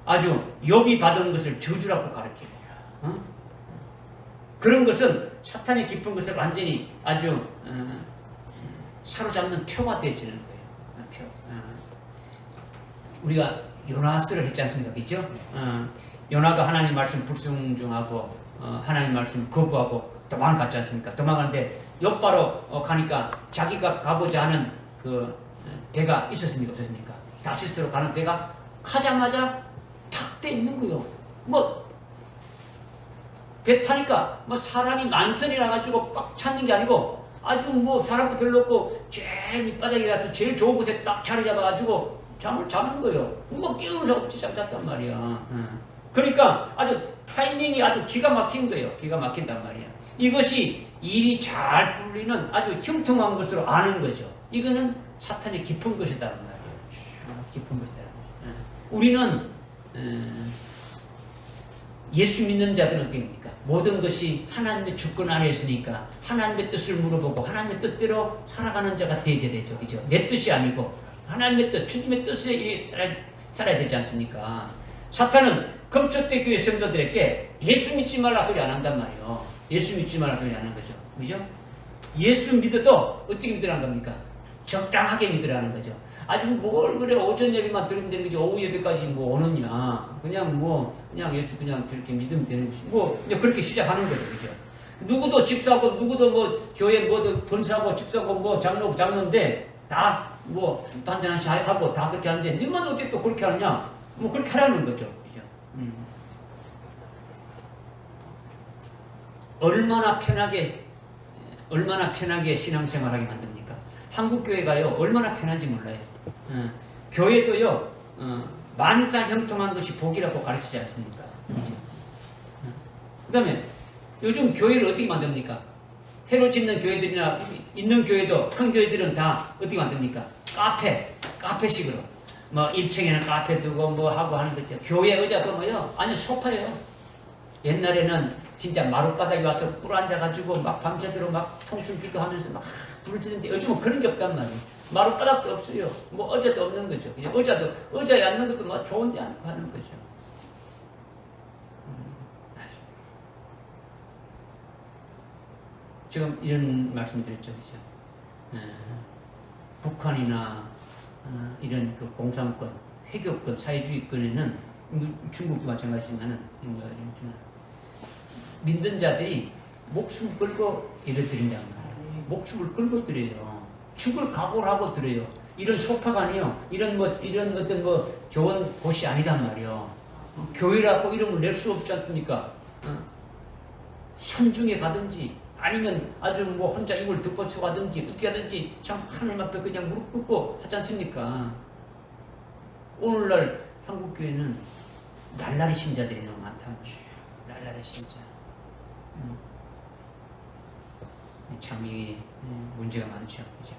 아주 욥이 받은 것을 저주라고 가르쳐요. 그런 것은 사탄의 깊은 것을 완전히 아주 사로잡는 표가 되어지는 거예요. 표. 우리가 요나스를 했지 않습니까? 그죠? 요나가 하나님 말씀 불순종하고 하나님 말씀 거부하고 도망갔지 않습니까? 도망가는데 옆바로 가니까 자기가 가고자 하는 그 배가 있었습니까? 없었습니까? 다시스로 가는 배가 가자마자 탁 돼 있는 거예요. 뭐 배 타니까 뭐 사람이 만선이 나가지고 꽉 찾는 게 아니고 아주 뭐 사람도 별로 없고 제일 밑바닥에 가서 제일 좋은 곳에 딱 자리 잡아가지고 잠을 자는 거예요. 뭐 끼우면서 없지 잠 잤단 말이야. 그러니까 아주 타이밍이 아주 기가 막힌 거예요. 기가 막힌단 말이야. 이것이 일이 잘 풀리는 아주 형통한 것으로 아는 거죠. 이거는 사탄의 깊은 것이다는 말이에요. 깊은 것이다. 우리는 예수 믿는 자들은 어떻게 됩니까? 모든 것이 하나님의 주권 안에 있으니까 하나님의 뜻을 물어보고 하나님의 뜻대로 살아가는 자가 되게 되죠. 그죠? 내 뜻이 아니고 하나님의 뜻, 주님의 뜻에 살아야 되지 않습니까? 사탄은 금초대 교회 성도들에게 예수 믿지 말라 소리 안 한단 말이에요. 예수 믿지 말라 소리 안 하는 거죠. 그죠? 예수 믿어도 어떻게 믿으라는 겁니까? 적당하게 믿으라는 거죠. 아주 뭘 그래 오전 예배만 들으면 되는 거지 오후 예배까지 뭐 오느냐 그냥 예수 그냥 저렇게 믿으면 되는 것이 뭐 이제 그렇게 시작하는 거죠. 그죠? 누구도 집사고 누구도 뭐 교회 뭐 권사고 집사고 뭐 장로인데 다 뭐 술도 한잔 한씩 하고 다 그렇게 하는데 니만 어떻게 또 그렇게 하느냐 뭐 그렇게 하라는 거죠. 그죠? 얼마나 편하게 신앙생활하게 만듭니까? 한국 교회가요 얼마나 편한지 몰라요. 교회도요 만사 형통한 것이 복이라고 가르치지 않습니까? 그 다음에 요즘 교회를 어떻게 만듭니까? 새로 짓는 교회들이나 있는 교회도 큰 교회들은 다 어떻게 만듭니까? 카페식으로 뭐 1층에는 카페 두고 뭐 하고 하는 거죠. 교회 의자도 뭐요? 아니 소파예요. 옛날에는 진짜 마룻바닥에 와서 꿇어 앉아가지고 막 밤새도록 막 통증 기도하면서 막 부르짖는데 요즘은 그런 게 없단 말이에요. 마룻바닥도 없어요. 뭐 의자도 없는 거죠. 의자에 앉는 것도 뭐 좋은데 않고 하는 거죠. 지금 이런 말씀 드렸죠. 그죠? 북한이나 이런 그 공산권, 회교권, 사회주의권에는 중국도 마찬가지지만은 믿는 자들이 목숨 걸고 예를 드린단 말이에요. 목숨을 걸고 드려요. 죽을 각오를 하고 드려요. 이런 소파가 아니에요. 이런 어떤 뭐 좋은 곳이 아니단 말이에요. 교회라고 이름을 낼 수 없지 않습니까? 산중에 가든지 아니면 아주 뭐 혼자 입을 덮어쳐 가든지 어떻게 하든지 참 하나님 앞에 그냥 무릎 꿇고 하지 않습니까? 오늘날 한국교회는 날라리 신자들이 너무 많단 말이에요. 날라리 신자. 참 이게 문제가 많죠. 그죠?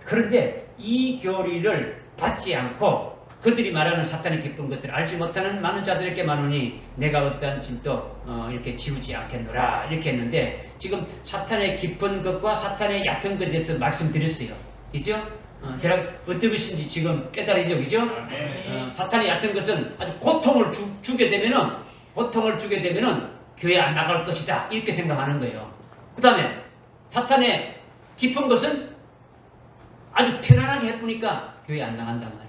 그런데 이 교리를 받지 않고 그들이 말하는 사탄의 깊은 것들을 알지 못하는 많은 자들에게 말하니 내가 어떠한 짐도 이렇게 지우지 않겠노라 이렇게 했는데 지금 사탄의 깊은 것과 사탄의 얕은 것에 대해서 말씀드렸어요. 그죠? 어떤 것인지 지금 깨달으시죠? 그죠? 사탄의 얕은 것은 아주 고통을 주게 되면은 교회 안 나갈 것이다 이렇게 생각하는 거예요. 그 다음에 사탄의 깊은 것은 아주 편안하게 해보니까 교회 안 나간단 말이에요.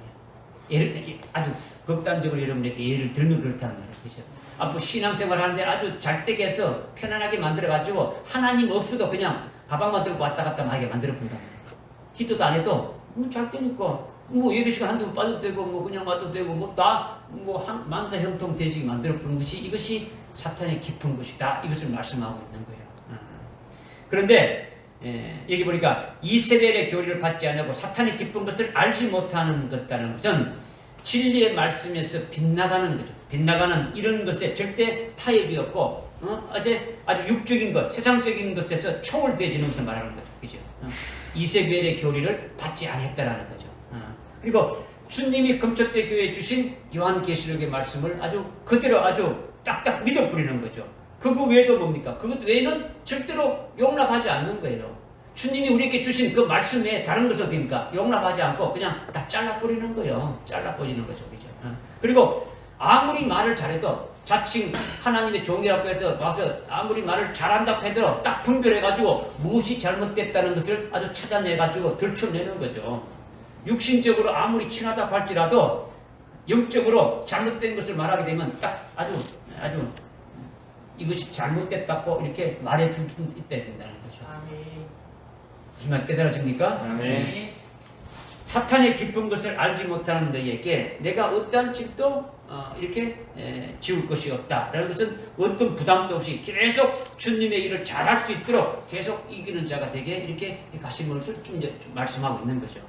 아주 극단적으로 여러분에게 예를 들면 그렇다는 말이에요. 그죠? 뭐 신앙생활 하는데 아주 잘 되게 해서 편안하게 만들어가지고 하나님 없어도 그냥 가방만 들고 왔다 갔다 하게 만들어 본단 말이에요. 기도도 안 해도 잘 되니까 뭐 예배 시간 한두 번 빠져도 되고 뭐 그냥 와도 되고 뭐 다 뭐 만사 형통 되지게 만들어 보는 것이 이것이 사탄의 깊은 것이다. 이것을 말씀하고 있는 거예요. 그런데 여기 보니까 이세벨의 교리를 받지 않고 사탄의 깊은 것을 알지 못하는 것이라는 것은 진리의 말씀에서 빗나가는 거죠. 빗나가는 이런 것에 절대 타협이 없고 아주 육적인 것, 세상적인 것에서 초월되어지는 것을 말하는 거죠. 그죠? 이세벨의 교리를 받지 않았다라는 거죠. 그리고 주님이 금초대 교회에 주신 요한계시록의 말씀을 아주 그대로 아주 딱딱 믿어버리는 거죠. 그거 외에도 뭡니까? 그것 외에는 절대로 용납하지 않는 거예요. 주님이 우리에게 주신 그 말씀 외에 다른 것은 어떻습니까? 용납하지 않고 그냥 다 잘라버리는 거예요. 잘라버리는 거죠. 그죠? 그리고 아무리 말을 잘해도 자칭 하나님의 종이라고 해도 와서 아무리 말을 잘한다고 해도 딱 분별해가지고 무엇이 잘못됐다는 것을 아주 찾아내가지고 들춰내는 거죠. 육신적으로 아무리 친하다고 할지라도 영적으로 잘못된 것을 말하게 되면 딱 아주 이것이 잘못됐다고 이렇게 말해줄 수 있어야 된다는 거죠. 무슨 말 깨달아집니까? 네. 사탄의 깊은 것을 알지 못하는 너희에게 내가 어떠한 집도 이렇게 지울 것이 없다라는 것은 어떤 부담도 없이 계속 주님의 일을 잘할 수 있도록 계속 이기는 자가 되게 이렇게 가신 것을 좀 말씀하고 있는 거죠.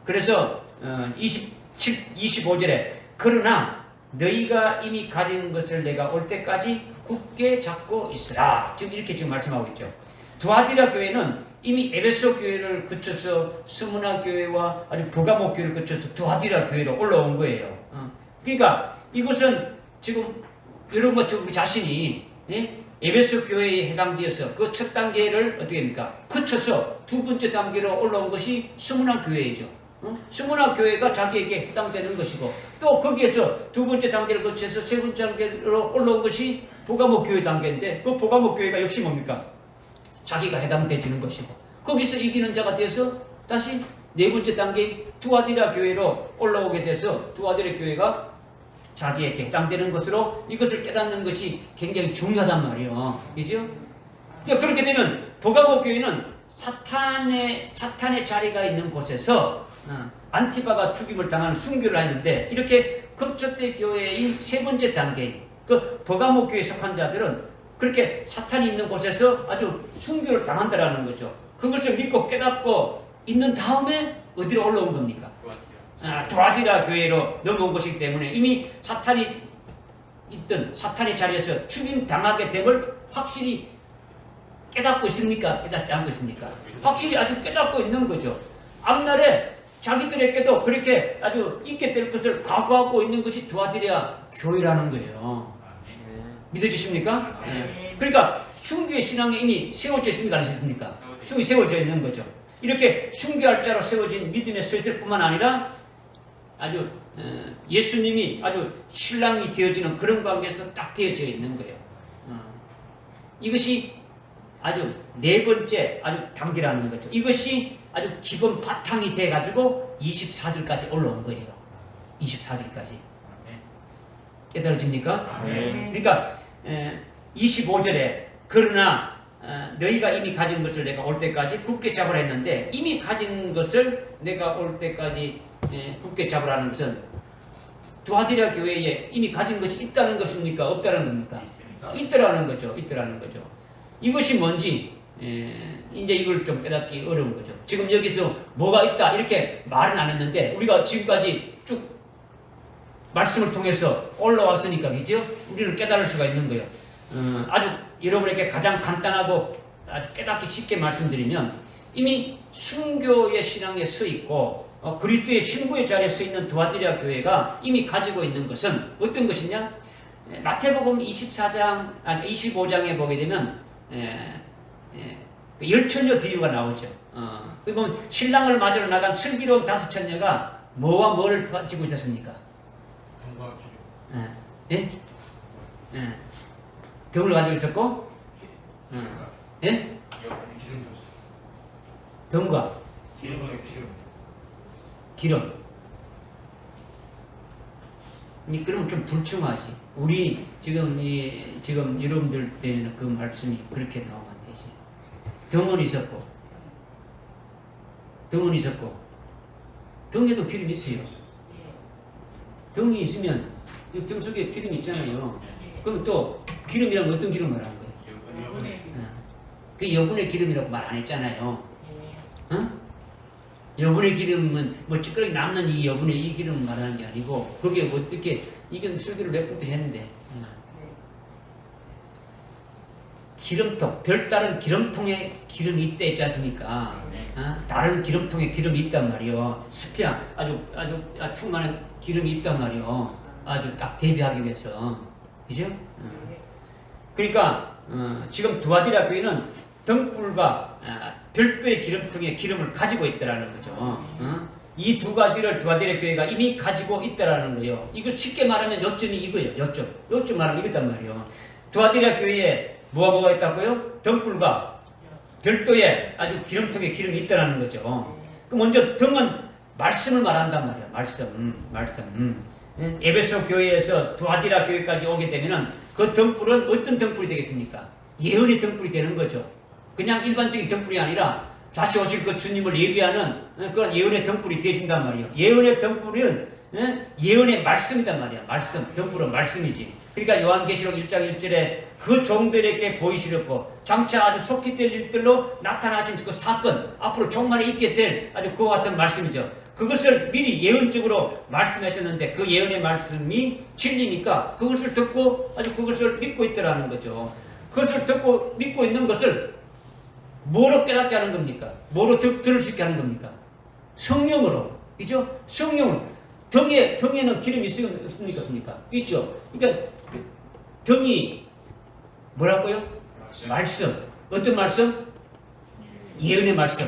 그래서 25절에 그러나 너희가 이미 가진 것을 내가 올 때까지 굳게 잡고 있으라. 지금 이렇게 지금 말씀하고 있죠. 두아디라 교회는 이미 에베소 교회를 거쳐서 스무나 교회와 아주 부가모 교회를 거쳐서 두아디라 교회로 올라온 거예요. 그러니까 이것은 지금 여러분 우리 자신이 에베소 교회에 해당되어서 그 첫 단계를 어떻게 합니까? 거쳐서 두 번째 단계로 올라온 것이 스무나 교회이죠. 스무나 교회가 자기에게 해당되는 것이고 또 거기에서 두 번째 단계를 거쳐서 세 번째 단계로 올라온 것이 부가모 교회 단계인데 그 부가모 교회가 역시 뭡니까? 자기가 해당되지는 것이고 거기서 이기는 자가 되어서 다시 네 번째 단계인 두아디라 교회로 올라오게 돼서 두아디라 교회가 자기에게 해당되는 것으로 이것을 깨닫는 것이 굉장히 중요하단 말이에요. 그죠? 그렇게 되면 부가모 교회는 사탄의 자리가 있는 곳에서 안티바가 죽임을 당하는 순교를 하는데 이렇게 급적대 교회인 세 번째 단계인 그 버가모 교회에 속한 자들은 그렇게 사탄이 있는 곳에서 아주 순교를 당한다라는 거죠. 그것을 믿고 깨닫고 있는 다음에 어디로 올라온 겁니까? 두아디라 교회로 넘어온 것이기 때문에 이미 사탄이 있던 사탄의 자리에서 죽임 당하게 됨을 확실히 깨닫고 있습니까? 깨닫지 않고 있습니까? 확실히 아주 깨닫고 있는 거죠. 앞날에 자기들에게도 그렇게 아주 있게 될 것을 각오하고 있는 것이 두아디라 교회라는 거예요. 믿어지십니까? 그러니까 순교의 신앙이 이미 세워져 있습니까? 안 있습니까? 세워져 있는 거죠. 이렇게 순교할 자로 세워진 믿음에 서 있을 뿐만 아니라 아주 예수님이 아주 신랑이 되어지는 그런 관계에서 딱 되어져 있는 거예요. 이것이 아주 네 번째 아주 단계라는 거죠. 이것이 아주 기본 바탕이 돼가지고 24절까지 올라온 거예요. 24절까지. 깨달아집니까? 그러니까 25절에 그러나 너희가 이미 가진 것을 내가 올 때까지 굳게 잡으라 했는데 이미 가진 것을 내가 올 때까지 굳게 잡으라는 것은 두아디라 교회에 이미 가진 것이 있다는 것입니까? 없다는 겁니까? 있더라는 거죠. 있더라는 거죠. 이것이 뭔지 이제 이걸 좀 깨닫기 어려운 거죠. 지금 여기서 뭐가 있다 이렇게 말은 안 했는데 우리가 지금까지 쭉 말씀을 통해서 올라왔으니까 그죠? 우리는 깨달을 수가 있는 거예요. 아주 여러분에게 가장 간단하고 아주 깨닫기 쉽게 말씀드리면 이미 순교의 신앙에 서 있고 그리스도의 신부의 자리에 서 있는 두아디라 교회가 이미 가지고 있는 것은 어떤 것이냐? 마태복음 25장에 보게 되면 열처녀 비유가 나오죠. 그러면 신랑을 맞으러 나간 슬기로운 5처녀가 뭐와 뭐를 가지고 있었습니까? 등과 기름. 예? 등을 가지고 있었고, 예? 기름 줬어요. 등과 기름. 그러면 좀 불충하지. 우리 지금 여러분들 때는 그 말씀이 그렇게 나오면 안 되지. 등은 있었고, 등에도 기름이 있어요. 등이 있으면 이 등 속에 기름이 있잖아요. 그럼 또 기름이라면 어떤 기름 말하는 거예요? 그 여분의 기름이라고 말 안 했잖아요. 여분의 기름은 뭐 찌끄러기 남는 이 여분의 이 기름 말하는 게 아니고 그게 뭐 어떻게 이게 설교를 몇 번도 했는데 기름통 별다른 기름통에 기름이 있다 했지 않습니까? 다른 기름통에 기름이 있단 말이요. 스피아 아주 충만한 기름이 있단 말이요. 아주 딱 대비하기 위해서 그죠? 그러니까 지금 두아디라 교회는 등불과 별도의 기름통에 기름을 가지고 있더라는 거죠. 이 두 가지를 두아디라 교회가 이미 가지고 있다라는 거예요. 이걸 쉽게 말하면 요점이 이거예요. 요점 말하면 이거단 말이에요. 두아디라 교회에 뭐가 있다고요? 등불과 별도의 아주 기름통에 기름이 있다라는 거죠. 그 먼저 등은 말씀을 말한단 말이야. 말씀. 에베소 교회에서 두아디라 교회까지 오게 되면은 그 등불은 어떤 등불이 되겠습니까? 예언의 등불이 되는 거죠. 그냥 일반적인 등불이 아니라 다시 오실 그 주님을 예비하는 그런 예언의 등불이 되어진단 말이에요. 예언의 등불은 예언의 말씀이단 말이야. 등불은 말씀이지. 그러니까 요한계시록 1장 1절에 그 종들에게 보이시렸고 장차 아주 속히 될 일들로 나타나신 그 사건, 앞으로 종말에 있게 될 아주 그와 같은 말씀이죠. 그것을 미리 예언적으로 말씀하셨는데 그 예언의 말씀이 진리니까 그것을 듣고 아주 그것을 믿고 있더라는 거죠. 그것을 듣고 믿고 있는 것을 뭐로 깨닫게 하는 겁니까? 뭐로 들을 수 있게 하는 겁니까? 성령으로. 그죠? 성령으로. 등에는 기름이 있습니까? 없습니까? 있죠? 그러니까 등이 뭐라고요? 말씀. 어떤 말씀? 예언의 말씀.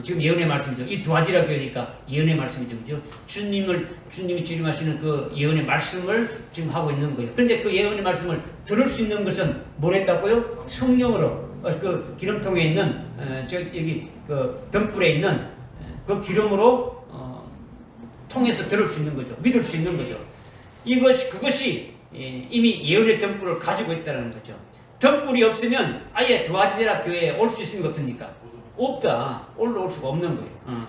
지금 예언의 말씀이죠. 이 두아디라 교회니까 예언의 말씀이죠. 그죠? 주님이 주림하시는 그 예언의 말씀을 지금 하고 있는 거예요. 그런데 그 예언의 말씀을 들을 수 있는 것은 뭐랬다고요? 성령으로. 그 기름통에 있는, 여기 그 등불에 있는 그 기름으로 통해서 들을 수 있는 거죠. 믿을 수 있는 거죠. 그것이 이미 예언의 등불을 가지고 있다는 거죠. 등불이 없으면 아예 두아디라 교회에 올 수 있습니까? 없습니까? 없다. 올라올 수가 없는 거예요.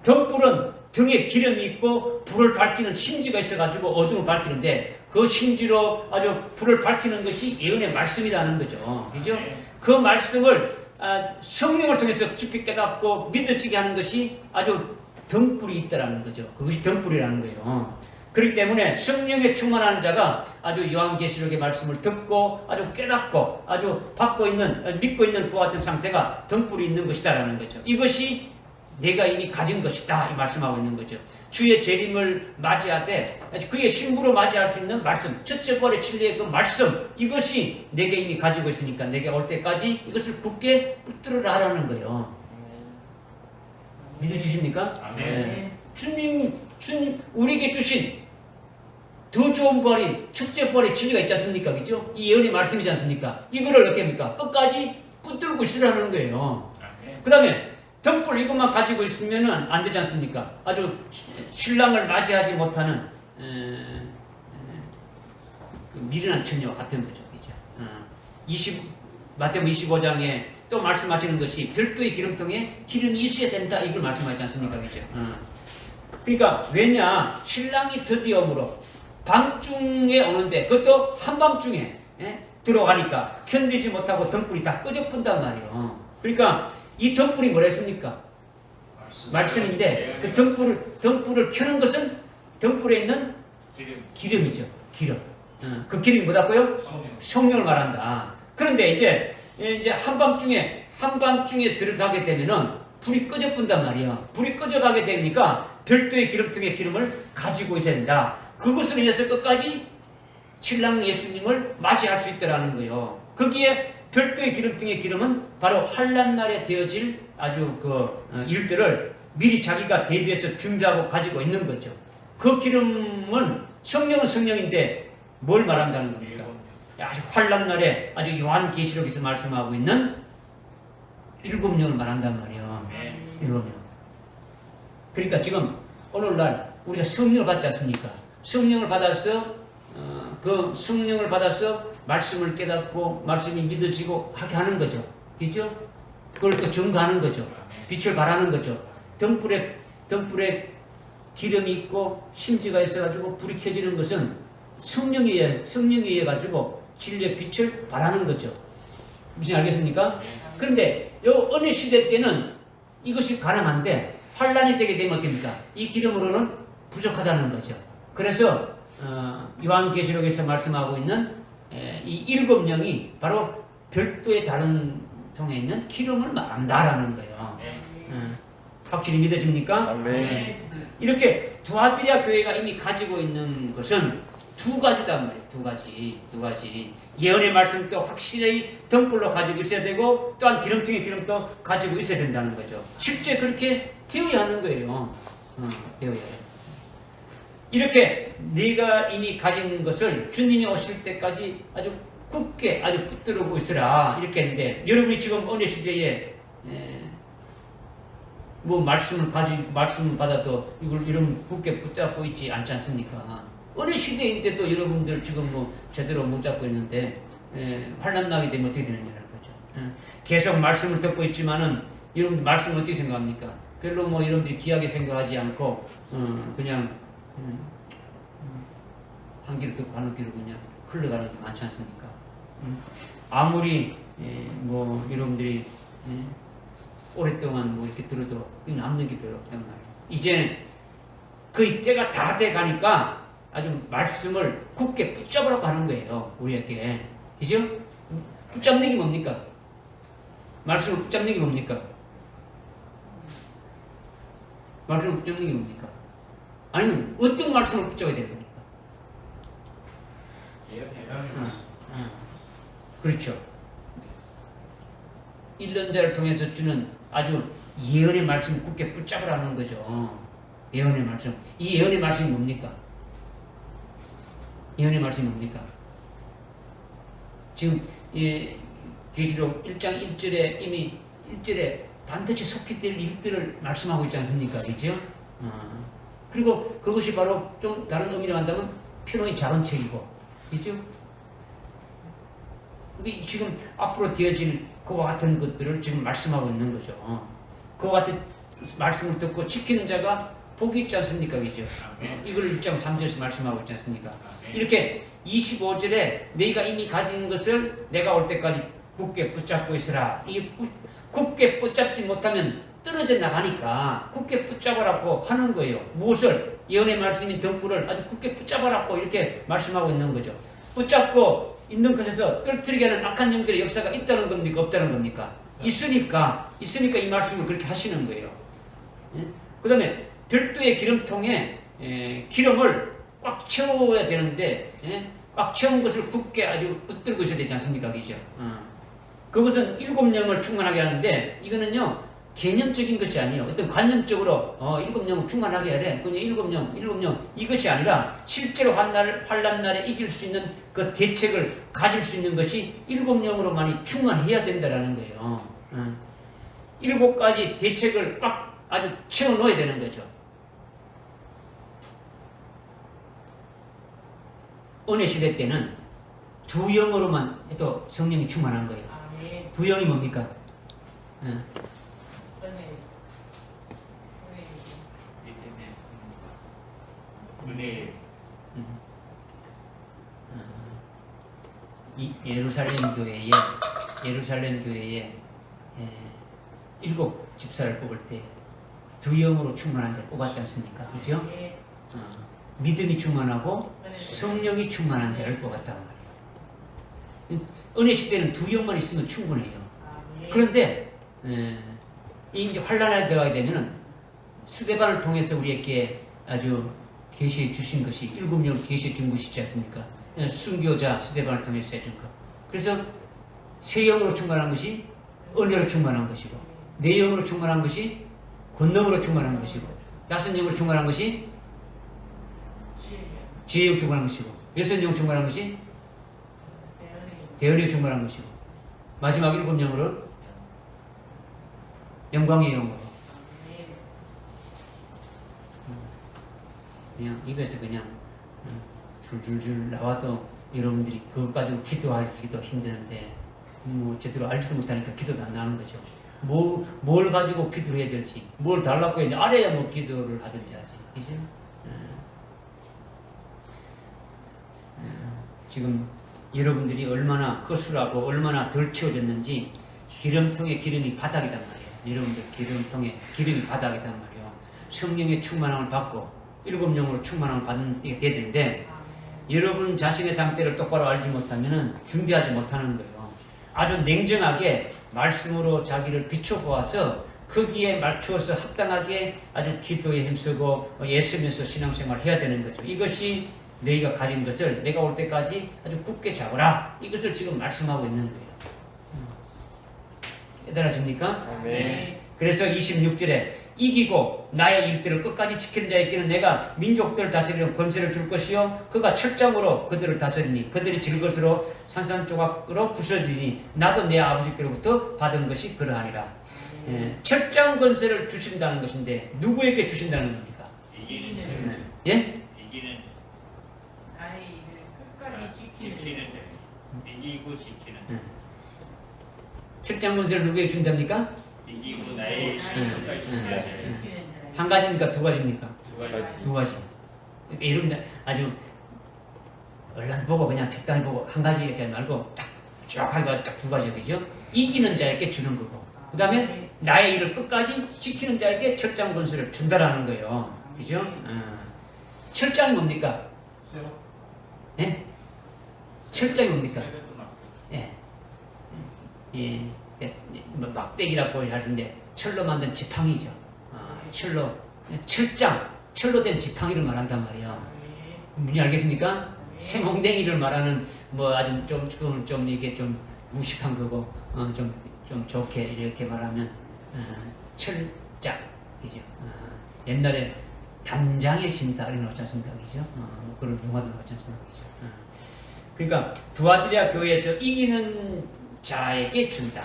등불은 등에 기름이 있고 불을 밝히는 심지가 있어가지고 어둠을 밝히는데 그 심지로 아주 불을 밝히는 것이 예언의 말씀이라는 거죠. 그죠? 그 말씀을 성령을 통해서 깊이 깨닫고 믿어지게 하는 것이 아주 등불이 있다라는 거죠. 그것이 등불이라는 거예요. 그렇기 때문에 성령에 충만한 자가 아주 요한계시록의 말씀을 듣고 아주 깨닫고 아주 믿고 있는 그와 같은 상태가 등불이 있는 것이다라는 거죠. 이것이 내가 이미 가진 것이다 이 말씀하고 있는 거죠. 주의 재림을 맞이하되 그의 신부로 맞이할 수 있는 말씀, 첫째 벌의 진리의 그 말씀, 이것이 내게 이미 가지고 있으니까 내게 올 때까지 이것을 굳게 붙들으라라는 거예요. 믿어주십니까? 아멘. 네. 주님 우리에게 주신 더 좋은 벌이 첫째 벌의 진리가 있지 않습니까? 그죠? 이 예언의 말씀이지 않습니까? 이거를 어떻게 합니까? 끝까지 붙들고 있으라는 거예요. 그 다음에 등불 이것만 가지고 있으면 안 되지 않습니까? 아주 신랑을 맞이하지 못하는 미련한 처녀와 같은 거죠. 그죠? 마태복음 25장에 또 말씀하시는 것이 별도의 기름통에 기름이 있어야 된다 이걸 말씀하지 않습니까? 그죠? 그러니까 왜냐? 신랑이 드디어 오므로 밤중에 오는데 그것도 한밤중에 들어가니까 견디지 못하고 등불이 다 꺼져본단 말이에요. 그러니까 이 등불이 뭐랬습니까? 말씀인데 그 등불을 켜는 것은 등불에 있는 기름이죠. 기름. 그 기름이 뭐다고요? 성령을 말한다. 그런데 이제 한밤중에 들어가게 되면은 불이 꺼져본단 말이에요. 불이 꺼져가게 되니까 별도의 기름통에 기름을 가지고 있어야 된다. 그것으로 인해서 끝까지 신랑 예수님을 맞이할 수 있다라는 거예요. 거기에 별도의 기름통의 기름은 바로 환난 날에 되어질 아주 일들을 미리 자기가 대비해서 준비하고 가지고 있는 거죠. 그 기름은 성령은 성령인데 뭘 말한다는 겁니까? 아주 환난 날에 아주 요한계시록에서 말씀하고 있는 7명을 말한단 말이에요. 7명. 그러니까 지금 오늘날 우리가 성령을 받지 않습니까? 성령을 받아서 말씀을 깨닫고 말씀이 믿어지고 하게 하는 거죠. 그죠? 그걸 또 증거하는 거죠. 빛을 발하는 거죠. 등불에 기름이 있고 심지가 있어가지고 불이 켜지는 것은 성령에 의해 가지고 진리의 빛을 발하는 거죠. 무슨 알겠습니까? 그런데 이 어느 시대 때는 이것이 가능한데 환란이 되게 되면 어떻습니까? 이 기름으로는 부족하다는 거죠. 그래서 요한계시록에서 말씀하고 있는 이 7명이 바로 별도의 다른 통에 있는 기름을 말한다라는 거예요. 확실히 믿어집니까? 아멘. 이렇게 두아디라 교회가 이미 가지고 있는 것은 두 가지단 말이에요. 두 가지. 예언의 말씀도 확실히 등불로 가지고 있어야 되고 또한 기름통에 기름도 가지고 있어야 된다는 거죠. 실제 그렇게 되어야 하는 거예요. 배워야 돼. 이렇게 네가 이미 가진 것을 주님이 오실 때까지 아주 굳게 아주 붙들고 있으라 이렇게 했는데 여러분이 지금 어느 시대에 뭐 말씀을 받아도 이걸 이런 굳게 붙잡고 있지 않지 않습니까? 어느 시대인데도 여러분들 지금 뭐 제대로 못 잡고 있는데 환난 나게 되면 어떻게 되느냐는 거죠. 계속 말씀을 듣고 있지만은 여러분들 말씀 어떻게 생각합니까? 별로 뭐 여러분들이 귀하게 생각하지 않고 그냥 한 귀로 듣고 한 귀로 그냥 흘러가는 게 많지 않습니까? 아무리 뭐 여러분들이 오랫동안 뭐 이렇게 들어도 남는 게 별로 없단 말이에요. 이제는 거의 때가 다 돼 가니까 아주 말씀을 굳게 붙잡으라고 하는 거예요. 우리에게. 그죠? 붙잡는 게 뭡니까? 말씀을 붙잡는 게 뭡니까? 말씀을 붙잡는 게 뭡니까? 아니면 어떤 말씀을 붙잡아야 되는 겁니까? 그렇죠. 1년자를 통해서 주는 아주 예언의 말씀 굳게 붙잡으라는 거죠. 예언의 말씀. 이 예언의 말씀이 뭡니까? 예언의 말씀이 뭡니까? 지금 계시록 1장 1절에 이미 1절에 반드시 속히 될 일들을 말씀하고 있지 않습니까? 그렇죠? 그리고 그것이 바로 좀 다른 의미로 한다면 필요의 작은 책이고, 그렇죠? 지금 앞으로 되어질 그와 같은 것들을 지금 말씀하고 있는 거죠. 그와 같은 말씀을 듣고 지키는 자가 복이 있지 않습니까? 그죠? 이걸 1장 3절에서 말씀하고 있지 않습니까? 이렇게 25절에 너희가 이미 가진 것을 내가 올 때까지 굳게 붙잡고 있으라. 이게 굳게 붙잡지 못하면 떨어져 나가니까 굳게 붙잡으라고 하는 거예요. 무엇을? 예언의 말씀인 등불을 아주 굳게 붙잡으라고 이렇게 말씀하고 있는 거죠. 붙잡고 있는 것에서 떨어뜨리게 하는 악한 영들의 역사가 있다는 겁니까? 없다는 겁니까? 있으니까 이 말씀을 그렇게 하시는 거예요. 그 다음에 별도의 기름통에 기름을 꽉 채워야 되는데 꽉 채운 것을 굳게 아주 붙들고 있어야 되지 않습니까? 그죠? 그것은 7영을 충만하게 하는데 이거는요 개념적인 것이 아니에요. 어떤 관념적으로 7영을 충만하게 해야 돼. 그냥 7영 이것이 아니라 실제로 환난 날에 이길 수 있는 그 대책을 가질 수 있는 것이 7영으로만이 충만해야 된다라는 거예요. 7가지 대책을 꽉 아주 채워 넣어야 되는 거죠. 은혜 시대 때는 2영으로만 해도 성령이 충만한 거예요. 2영이 뭡니까? 이 예루살렘 교회에 7 집사를 뽑을 때 2영으로 충만한 자를 뽑았지 않습니까? 그죠? 믿음이 충만하고 성령이 충만한 자를 뽑았단 말이에요. 은혜 시대는 2영만 있으면 충분해요. 그런데 이제 환란에 들어가게 되면은 스데반을 통해서 우리에게 아주 계시해 주신 것이 7명 계시해 준 것이지 않습니까? 순교자 스데반을 통해서 해준 것. 그래서 3영으로 충만한 것이 은혜로 충만한 것이고 4영으로 충만한 것이 권능으로 충만한 것이고 5영으로 충만한 것이 지혜로 충만한 것이고 6영 충만한 것이 대언에 충만한 것이고 마지막 7영으로 영광의 영으로 그냥 입에서 그냥 줄줄줄 나와도 여러분들이 그것 가지고 기도하기도 힘드는데 뭐 제대로 알지도 못하니까 기도도 안 나오는 거죠. 뭘 가지고 기도를 해야 될지 뭘 달라고 해야 돼 알아야 뭐 기도를 하든지 하지. 그죠? 지금 여러분들이 얼마나 허술하고 얼마나 덜 채워졌는지 기름통에 기름이 바닥이단 말이에요. 여러분들 기름통에 기름이 바닥이단 말이에요. 성령의 충만함을 받고 7영으로 충만함을 받는 게 되는데 여러분 자신의 상태를 똑바로 알지 못하면 준비하지 못하는 거예요. 아주 냉정하게 말씀으로 자기를 비춰보아서 거기에 맞추어서 합당하게 아주 기도에 힘쓰고 애쓰면서 신앙생활을 해야 되는 거죠. 이것이 너희가 가진 것을 내가 올 때까지 아주 굳게 잡으라. 이것을 지금 말씀하고 있는 거예요. 깨달아집니까? 네. 그래서 26절에 이기고 나의 일들을 끝까지 지키는 자에게는 내가 민족들을 다스리는 권세를 줄 것이요 그가 철장으로 그들을 다스리니 그들이 질 것으로 산산조각으로 부서지니 나도 내 아버지께로부터 받은 것이 그러하니라. 철장 권세를 주신다는 것인데 누구에게 주신다는 겁니까? 이기는 자. 예? 이기는 자. 끝까지 지키는 자. 이기고 지키는 자. 철장 권세를 누구에게 준답니까? 이기고 나의 끝까지 지켜야 돼. 한 가지입니까? 두 가지입니까? 두 가지. 두 가지. 그러니까 이런 아주 얼른 보고 그냥 적당히 보고 한 가지 이렇게 하지 말고 딱 정확하게 딱 두 가지죠. 이기는 자에게 주는 거고, 그 다음에 나의 일을 끝까지 지키는 자에게 철장 권세를 준다라는 거예요. 그죠? 철장이 뭡니까? 세요? 예? 철장이 뭡니까? 이것도 막 예. 뭐 막대기라고 하는데 철로 만든 지팡이죠. 철로 된 지팡이를 말한단 말이에요. 무슨 알겠습니까? 쇠몽댕이를 말하는 뭐 아주 좀 이게 좀 무식한 거고 좀 좋게 이렇게 말하면 철장 그죠? 옛날에 단장의 신사 이런 거 있지 않습니까? 그죠? 그런 영화도 나왔지 않습니까? 그죠? 그러니까 두아디라 교회에서 이기는 자에게 준다.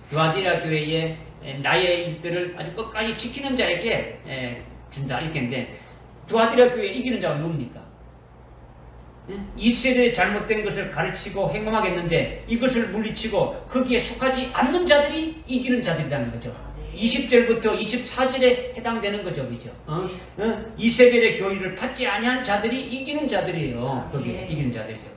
두아디라 교회에 나의 일들을 아주 끝까지 지키는 자에게 준다 이렇게 했는데 두아디라 교회에 이기는 자가 누굽니까? 이 세대의 잘못된 것을 가르치고 행함하겠는데 이것을 물리치고 거기에 속하지 않는 자들이 이기는 자들이라는 거죠. 20절부터 24절에 해당되는 거죠. 그죠? 이세벨의 교리를 받지 아니한 자들이 이기는 자들이에요. 거기에 이기는 자들이죠.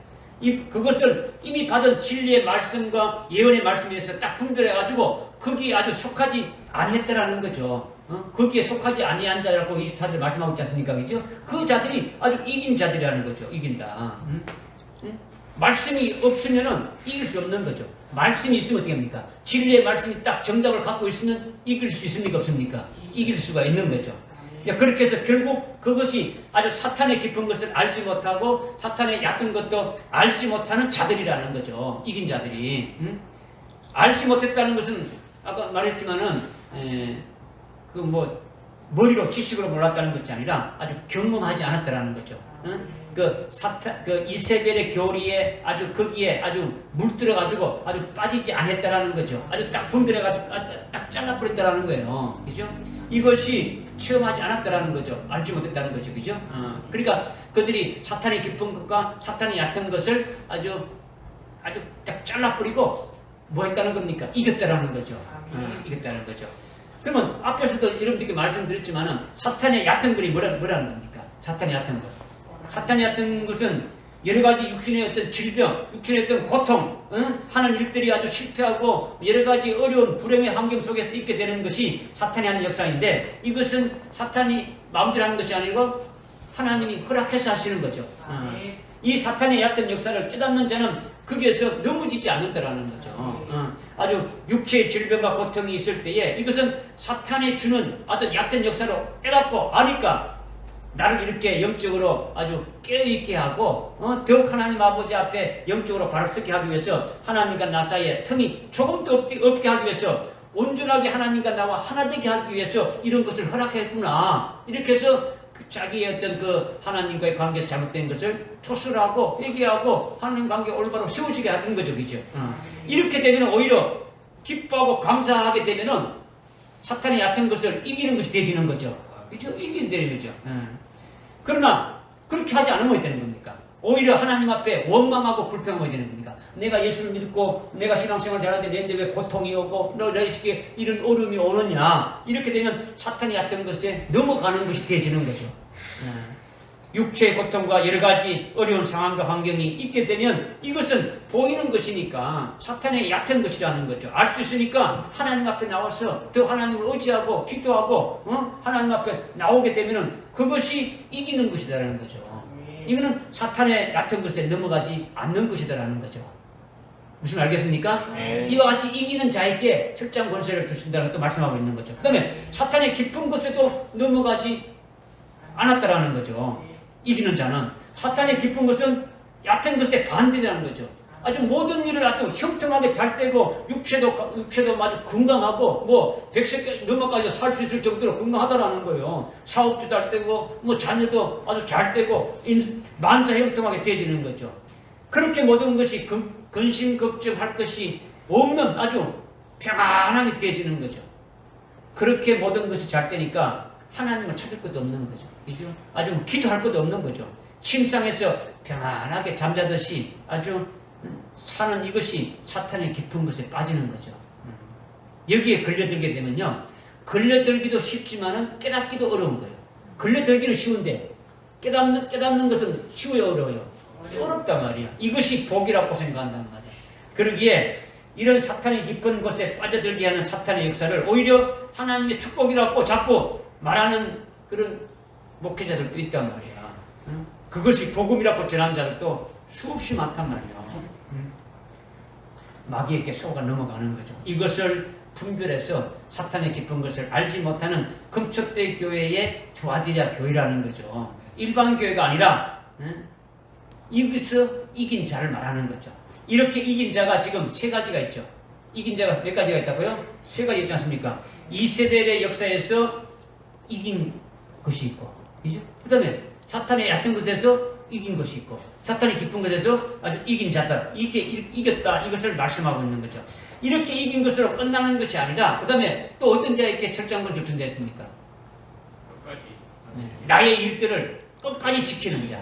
그것을 이미 받은 진리의 말씀과 예언의 말씀에서 딱 분별해가지고 거기에 아주 속하지 아니했다라는 거죠. 거기에 속하지 아니한 자라고 24절 말씀하고 있지 않습니까? 그죠? 그 자들이 아주 이긴 자들이라는 거죠. 이긴다. 말씀이 없으면은 이길 수 없는 거죠. 말씀이 있으면 어떻게 합니까? 진리의 말씀이 딱 정답을 갖고 있으면 이길 수 있습니까? 없습니까? 이길 수가 있는 거죠. 그렇게 해서 결국 그것이 아주 사탄의 깊은 것을 알지 못하고 사탄의 얕은 것도 알지 못하는 자들이라는 거죠. 이긴 자들이. 알지 못했다는 것은 아까 말했지만은 그 뭐 머리로 지식으로 몰랐다는 것이 아니라 아주 경험하지 않았다라는 거죠. 그 이세벨의 교리에 아주 거기에 아주 물들어가지고 아주 빠지지 않았다라는 거죠. 아주 딱 분별해가지고 딱 잘라버렸다라는 거예요. 그죠? 이것이 체험하지 않았다라는 거죠. 알지 못했다는 거죠. 그죠? 그러니까 그들이 사탄의 깊은 것과 사탄의 얕은 것을 아주 딱 잘라버리고 뭐 했다는 겁니까? 이겼다라는 거죠. 이겼다는 거죠. 그러면 앞에서도 여러분들께 말씀드렸지만은 사탄의 얕은 것이 뭐라는 겁니까? 사탄의 얕은 것. 사탄의 얕은 것은 여러 가지 육신의 어떤 질병, 육신의 어떤 고통, 하는 일들이 아주 실패하고 여러 가지 어려운 불행의 환경 속에서 있게 되는 것이 사탄이 하는 역사인데 이것은 사탄이 마음대로 하는 것이 아니고 하나님이 허락해서 하시는 거죠. 이 사탄의 얕은 역사를 깨닫는 자는 거기에서 넘어지지 않는다라는 거죠. 아주 육체의 질병과 고통이 있을 때에 이것은 사탄이 주는 어떤 얕은 역사로 깨닫고 아니까 나를 이렇게 영적으로 아주 깨어있게 하고 더욱 하나님 아버지 앞에 영적으로 바로 서게 하기 위해서 하나님과 나 사이에 틈이 조금도 없게 하기 위해서 온전하게 하나님과 나와 하나 되게 하기 위해서 이런 것을 허락했구나. 이렇게 해서 자기의 어떤 그 하나님과의 관계에서 잘못된 것을 토설하고 회개하고 하나님 관계 올바로 세워지게 하는 거죠. 그죠? 이렇게 되면 오히려 기뻐하고 감사하게 되면은 사탄의 얕은 것을 이기는 것이 되지는 거죠. 그죠? 이긴다는 거죠. 그러나 그렇게 하지 않으면 어떻게 되는 겁니까? 오히려 하나님 앞에 원망하고 불평하면 어떻게 되는 겁니까? 내가 예수를 믿고 내가 신앙생활 잘하는데 내인데 왜 고통이 오고 너에게 이런 어려움이 오느냐? 이렇게 되면 사탄이 얕은 것에 넘어가는 것이 되지는 거죠. 육체의 고통과 여러 가지 어려운 상황과 환경이 있게 되면 이것은 보이는 것이니까 사탄의 얕은 것이라는 거죠. 알 수 있으니까 하나님 앞에 나와서 더 하나님을 의지하고 기도하고 하나님 앞에 나오게 되면 그것이 이기는 것이다라는 거죠. 이거는 사탄의 얕은 것에 넘어가지 않는 것이다라는 거죠. 무슨 알겠습니까? 이와 같이 이기는 자에게 철장 권세를 주신다는 것도 말씀하고 있는 거죠. 그 다음에 사탄의 깊은 것에도 넘어가지 않았다라는 거죠. 이기는 자는 사탄의 깊은 것은 얕은 것에 반대라는 거죠. 아주 모든 일을 아주 형통하게 잘 되고 육체도 아주 건강하고 뭐 100세 넘어까지 살 수 있을 정도로 건강하다라는 거예요. 사업도 잘 되고 뭐 자녀도 아주 잘 되고 만사 형통하게 되어지는 거죠. 그렇게 모든 것이 근심 걱정할 것이 없는 아주 평안하게 되어지는 거죠. 그렇게 모든 것이 잘 되니까 하나님을 찾을 것도 없는 거죠. 그죠? 아주 기도할 것도 없는 거죠. 침상에서 평안하게 잠자듯이 아주 사는 이것이 사탄의 깊은 것에 빠지는 거죠. 여기에 걸려들게 되면요, 걸려들기도 쉽지만은 깨닫기도 어려운 거예요. 걸려들기는 쉬운데 깨닫는 것은 쉬워요, 어려워요? 어렵단 말이야. 이것이 복이라고 생각한단 말이야. 그러기에 이런 사탄의 깊은 곳에 빠져들게 하는 사탄의 역사를 오히려 하나님의 축복이라고 자꾸 말하는 그런 목회자들도 있단 말이야. 그것이 복음이라고 전한 자들도 수없이 많단 말이야. 마귀에게 속아 넘어가는 거죠. 이것을 분별해서 사탄의 깊은 것을 알지 못하는 금척대 교회의 두아디라 교회라는 거죠. 일반 교회가 아니라 여기서 이긴 자를 말하는 거죠. 이렇게 이긴 자가 지금 세 가지가 있죠. 이긴 자가 몇 가지가 있다고요? 세 가지 있지 않습니까? 이세벨의 역사에서 이긴 것이 있고, 그죠? 그 다음에 사탄의 얕은 것에서 이긴 것이 있고, 사탄의 깊은 것에서 아주 이긴 자다. 이렇게 이겼다. 이것을 말씀하고 있는 거죠. 이렇게 이긴 것으로 끝나는 것이 아니라, 그 다음에 또 어떤 자에게 철저한 것을 준다 했습니까? 끝까지. 나의 일들을 끝까지 지키는 자.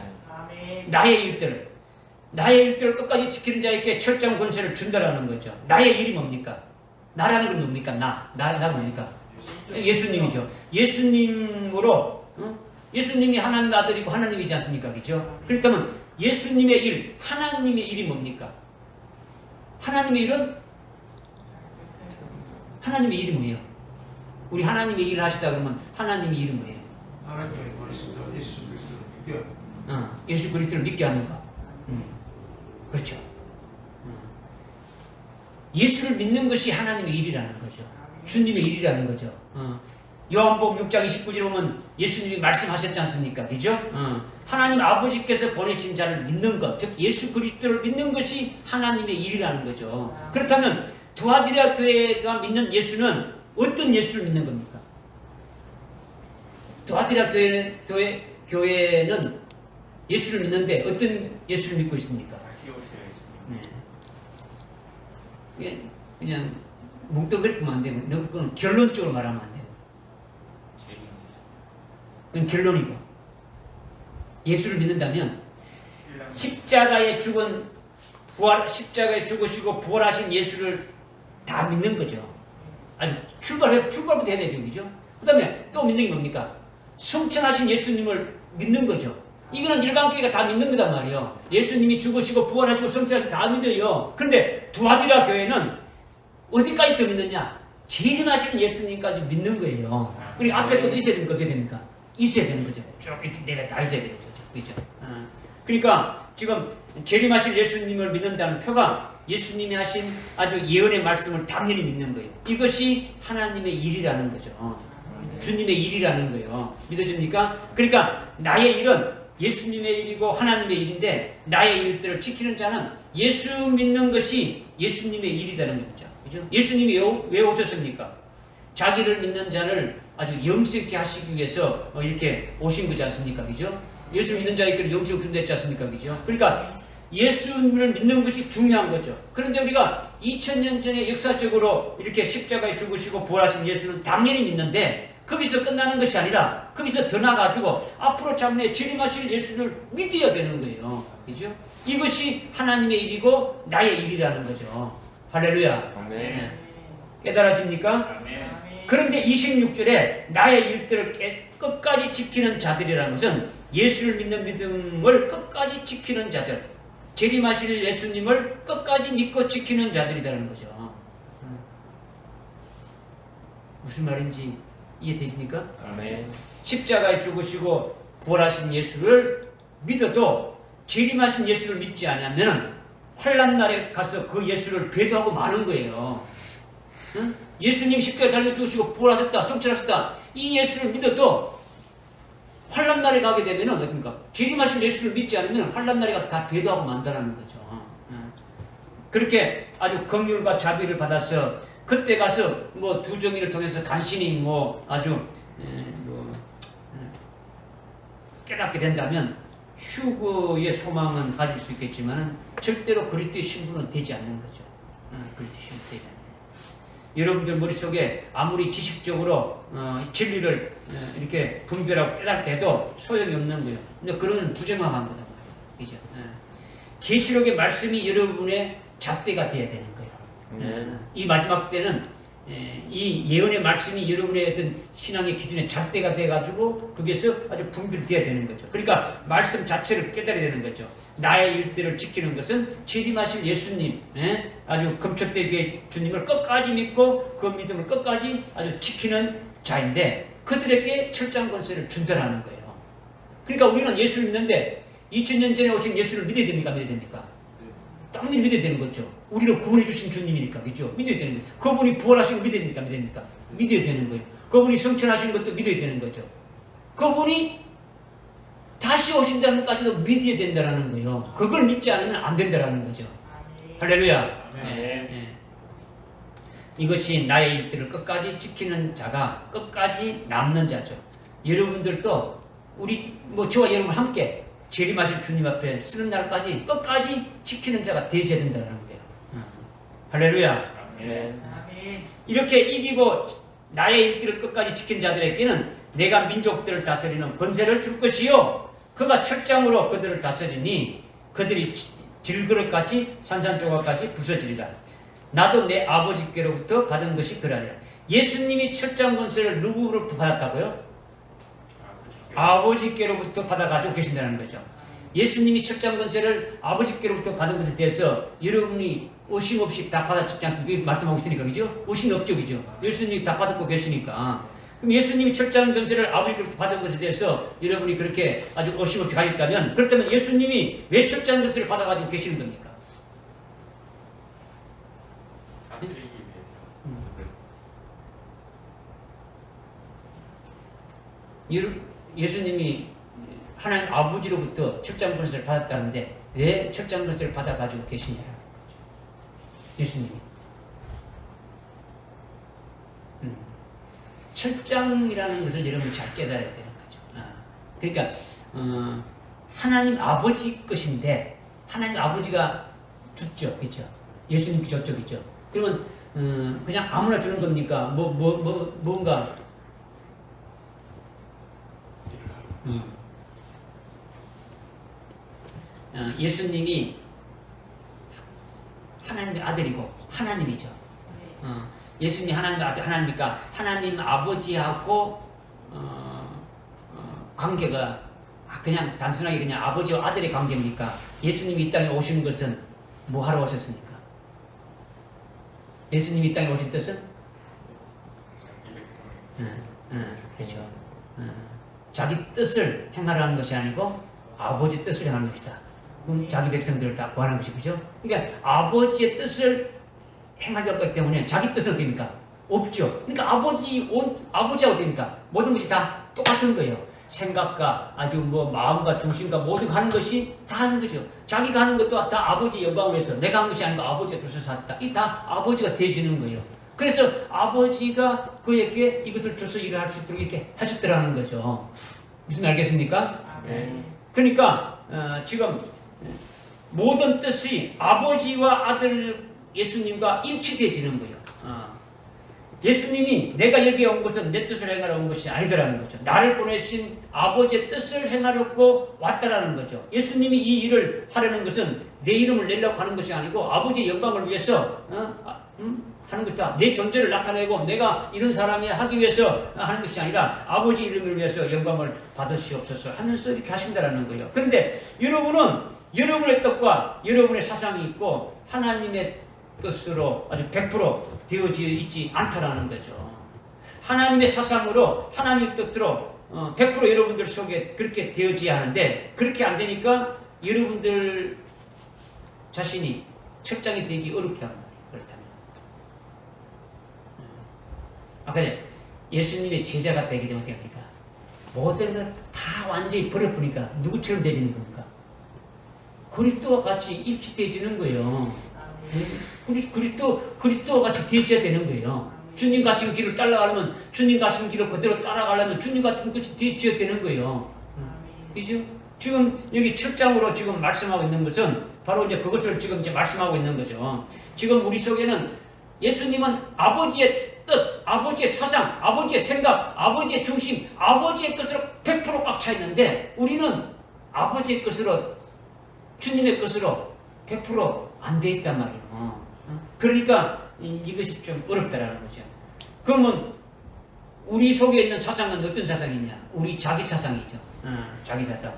나의 일들을 끝까지 지키는 자에게 철저한 권세를 준다라는 거죠. 나의 일이 뭡니까? 나라는 건 뭡니까? 나가 뭡니까? 예수님이죠. 예수님으로, 예수님이 하나님 아들이고 하나님이지 않습니까? 그죠? 그렇다면 예수님의 일, 하나님의 일이 뭡니까? 하나님의 일은? 하나님의 일이 뭐예요? 우리 하나님의 일을 하시다 그러면 하나님의 일은 뭐예요? 하나님의 말씀대로 예수 그리스도를 믿게 예수 그리스도를 믿게 하는 것. 그렇죠. 예수를 믿는 것이 하나님의 일이라는 거죠. 주님의 일이라는 거죠. 요한복음 6장 29절에 보면 예수님이 말씀하셨지 않습니까? 그죠? 하나님 아버지께서 보내신 자를 믿는 것, 즉 예수 그리스도를 믿는 것이 하나님의 일이라는 거죠. 그렇다면 두아디라 교회가 믿는 예수는 어떤 예수를 믿는 겁니까? 두아디라 교회는 예수를 믿는데 어떤 예수를 믿고 있습니까? 네. 그냥 뭉뚱그리면 안 되고, 그건 결론적으로 말하면 안 돼요. 그건 결론이고, 예수를 믿는다면 십자가에 죽으시고 부활하신 예수를 다 믿는 거죠. 아주 출발부터 해야 되죠, 그죠? 그 다음에 또 믿는 게 뭡니까? 승천하신 예수님을 믿는 거죠. 이거는 일반 교회가 다 믿는 거단 말이에요. 예수님이 죽으시고 부활하시고 승천하시고 다 믿어요. 그런데 두아디라 교회는 어디까지 더 믿느냐? 재림하시는 예수님까지 믿는 거예요. 그리고 앞에 또 있어야 되는 거 어떻게 됩니까? 있어야 되는 거죠. 쭉 이렇게 내가 다 있어야 되는 거죠. 그죠? 그러니까 지금 재림하실 예수님을 믿는다는 표가 예수님이 하신 아주 예언의 말씀을 당연히 믿는 거예요. 이것이 하나님의 일이라는 거죠. 주님의 일이라는 거예요. 믿어집니까? 그러니까 나의 일은 예수님의 일이고 하나님의 일인데 나의 일들을 지키는 자는 예수 믿는 것이 예수님의 일이라는 거죠. 그죠? 예수님이 왜 오셨습니까? 자기를 믿는 자를 아주 영생케 하시기 위해서 이렇게 오신 거지 않습니까? 그죠? 예수 믿는 자에게 영생을 준다 했지 않습니까? 그죠? 그러니까 예수를 믿는 것이 중요한 거죠. 그런데 우리가 2000년 전에 역사적으로 이렇게 십자가에 죽으시고 부활하신 예수는 당연히 믿는데 거기서 끝나는 것이 아니라 거기서 더 나가지고 앞으로 장래에 재림하실 예수를 믿어야 되는 거예요. 그죠? 이것이 하나님의 일이고 나의 일이라는 거죠. 할렐루야. 아멘. 깨달아집니까? 아멘. 그런데 26절에 나의 일들을 끝까지 지키는 자들이라는 것은 예수를 믿는 믿음을 끝까지 지키는 자들, 재림하실 예수님을 끝까지 믿고 지키는 자들이라는 거죠. 무슨 말인지 이해되십니까? 아멘. 십자가에 죽으시고 부활하신 예수를 믿어도 재림하신 예수를 믿지 않으면 환난 날에 가서 그 예수를 배도하고 마는 거예요. 응? 예수님 십자가에 달려 죽으시고 부활하셨다, 성취하셨다. 이 예수를 믿어도 환난 날에 가게 되면은 어떻습니까? 재림하신 예수를 믿지 않으면 환난 날에 가서 다 배도하고 만다라는 거죠. 그렇게 아주 긍휼과 자비를 받아서 그때 가서 뭐 두정이를 통해서 간신히 뭐 아주 깨닫게 된다면 휴거의 소망은 가질 수 있겠지만 절대로 그리스도의 신분은 되지 않는 거죠. 그리스도의 신분 되지 않는. 여러분들 머릿속에 아무리 지식적으로 진리를 이렇게 분별하고 깨달을 해도 소용이 없는 거예요. 근데 그런 부정확한 거다. 그죠? 계시록의 말씀이 여러분의 잣대가 돼야 되는 거예요. 이 마지막 때는 이 예언의 말씀이 여러분의 어떤 신앙의 기준의 잣대가 돼가지고 거기에서 아주 분별돼야 되는 거죠. 그러니까 말씀 자체를 깨달아야 되는 거죠. 나의 일들을 지키는 것은 재림하실 예수님, 아주 금초대 주님을 끝까지 믿고 그 믿음을 끝까지 아주 지키는 자인데 그들에게 철저한 권세를 준다라는 거예요. 그러니까 우리는 예수를 믿는데 2000년 전에 오신 예수를 믿어야 됩니까? 믿어야 됩니까? 당연히 믿어야 되는 거죠. 우리를 구원해 주신 주님이니까, 그죠? 믿어야 되는 거죠. 그분이 부활하신 거 믿어야 됩니까? 믿어야 됩니까? 믿어야 되는 거예요. 그분이 성천하신 것도 믿어야 되는 거죠. 그분이 다시 오신다는 것까지도 믿어야 된다는 거예요. 그걸 믿지 않으면 안 된다는 거죠. 할렐루야. 이것이 나의 일들을 끝까지 지키는 자가 끝까지 남는 자죠. 여러분들도 우리 저와 여러분 함께 재림하실 주님 앞에 쓰는 날까지 끝까지 지키는 자가 되어야 된다는 거예요. 할렐루야. 이렇게 이기고 나의 일들을 끝까지 지킨 자들에게는 내가 민족들을 다스리는 권세를 줄 것이요 그가 철장으로 그들을 다스리니 그들이 질그릇같이 산산조각같이 부서지리라. 나도 내 아버지께로부터 받은 것이 그러하리라. 예수님이 철장 권세를 누구로부터 받았다고요? 아버지께로부터 받아가지고 계신다는 거죠. 예수님이 철장 권세를 아버지께로부터 받은 것에 대해서 여러분이 의심 없이 다 받았지 않습니까? 이게 말씀하고 있으니까, 그죠? 의심 없죠, 그죠? 예수님이 다 받고 계시니까. 그럼 예수님이 철장 권세를 아버지께로부터 받은 것에 대해서 여러분이 그렇게 아주 의심 없이 가졌다면, 그렇다면 예수님이 왜 철장 권세를 받아가지고 계시는 겁니까? 다스리기 위해서. 예수님이 하나님 아버지로부터 철장 권세를 받았다는데 왜 철장 권세를 받아가지고 계시냐라는 거죠. 예수님이. 철장이라는 것을 여러분이 잘 깨달아야 되는 거죠. 그러니까 하나님 아버지 것인데 하나님 아버지가 줬죠. 그렇죠? 예수님께 줬죠. 그렇죠? 그러면 그냥 아무나 주는 겁니까? 뭔가 예수님이 하나님의 아들이고 하나님이죠. 예수님이 하나님의 아들, 하나님이니까 하나님 아버지하고 관계가 그냥 단순하게 그냥 아버지와 아들의 관계입니까? 예수님이 이 땅에 오신 것은 뭐 하러 오셨습니까? 예수님이 이 땅에 오신 뜻은? 그렇죠. 자기 뜻을 행하라는 것이 아니고 아버지 뜻을 행하는 것이다. 그럼 자기 백성들을 다 구하는 것이, 그죠? 그러니까 아버지의 뜻을 행하려고 하기 때문에 자기 뜻은 어떻습니까? 없죠. 그러니까 아버지하고 어떻습니까? 모든 것이 다 똑같은 거예요. 생각과 아주 마음과 중심과 모든 하는 것이 다 하는 거죠. 자기가 하는 것도 다 아버지 영광을 위해서 내가 한 것이 아니고 아버지가 주셔서 하셨다. 이 다 아버지가 되어지는 거예요. 그래서 아버지가 그에게 이것을 줘서 일을 할 수 있도록 이렇게 하셨더라는 거죠. 무슨 알겠습니까? 그러니까 지금 모든 뜻이 아버지와 아들 예수님과 일치되어지는 거예요. 예수님이 내가 여기에 온 것은 내 뜻을 행하러 온 것이 아니더라는 거죠. 나를 보내신 아버지의 뜻을 행하려고 왔다라는 거죠. 예수님이 이 일을 하려는 것은 내 이름을 내려고 하는 것이 아니고 아버지의 영광을 위해서 하는 것이다. 내 존재를 나타내고 내가 이런 사람이 하기 위해서 하는 것이 아니라 아버지 이름을 위해서 영광을 받으시옵소서 하면서 이렇게 하신다라는 거예요. 그런데 여러분은 여러분의 뜻과 여러분의 사상이 있고 하나님의 뜻으로 아주 100% 되어져 있지 않다라는 거죠. 하나님의 사상으로 하나님의 뜻대로 100% 여러분들 속에 그렇게 되어져야 하는데 그렇게 안 되니까 여러분들 자신이 철장이 되기 어렵단 말이에요. 그렇다면 아까 예수님의 제자가 되게 되면 어떻게 합니까? 모든 걸 다 완전히 버려버리니까 누구처럼 되지는 겁니까? 그리스도와 같이 일치되어지는 거예요. 그리스도 같이 되어야 되는 거예요. 주님 같은 길을 따라가려면, 주님 같은 길을 그대로 따라가려면 주님 같은 것이 되어야 되는 거예요. 그죠? 지금 여기 7장으로 지금 말씀하고 있는 것은 바로 이제 그것을 지금 이제 말씀하고 있는 거죠. 지금 우리 속에는 예수님은 아버지의 뜻, 아버지의 사상, 아버지의 생각, 아버지의 중심, 아버지의 것으로 100% 꽉 차 있는데 우리는 아버지의 것으로, 주님의 것으로 100% 안 돼 있단 말이에요. 그러니까 이것이 좀 어렵다라는 거죠. 그러면 우리 속에 있는 사상은 어떤 사상이냐? 우리 자기 사상이죠. 자기 사상.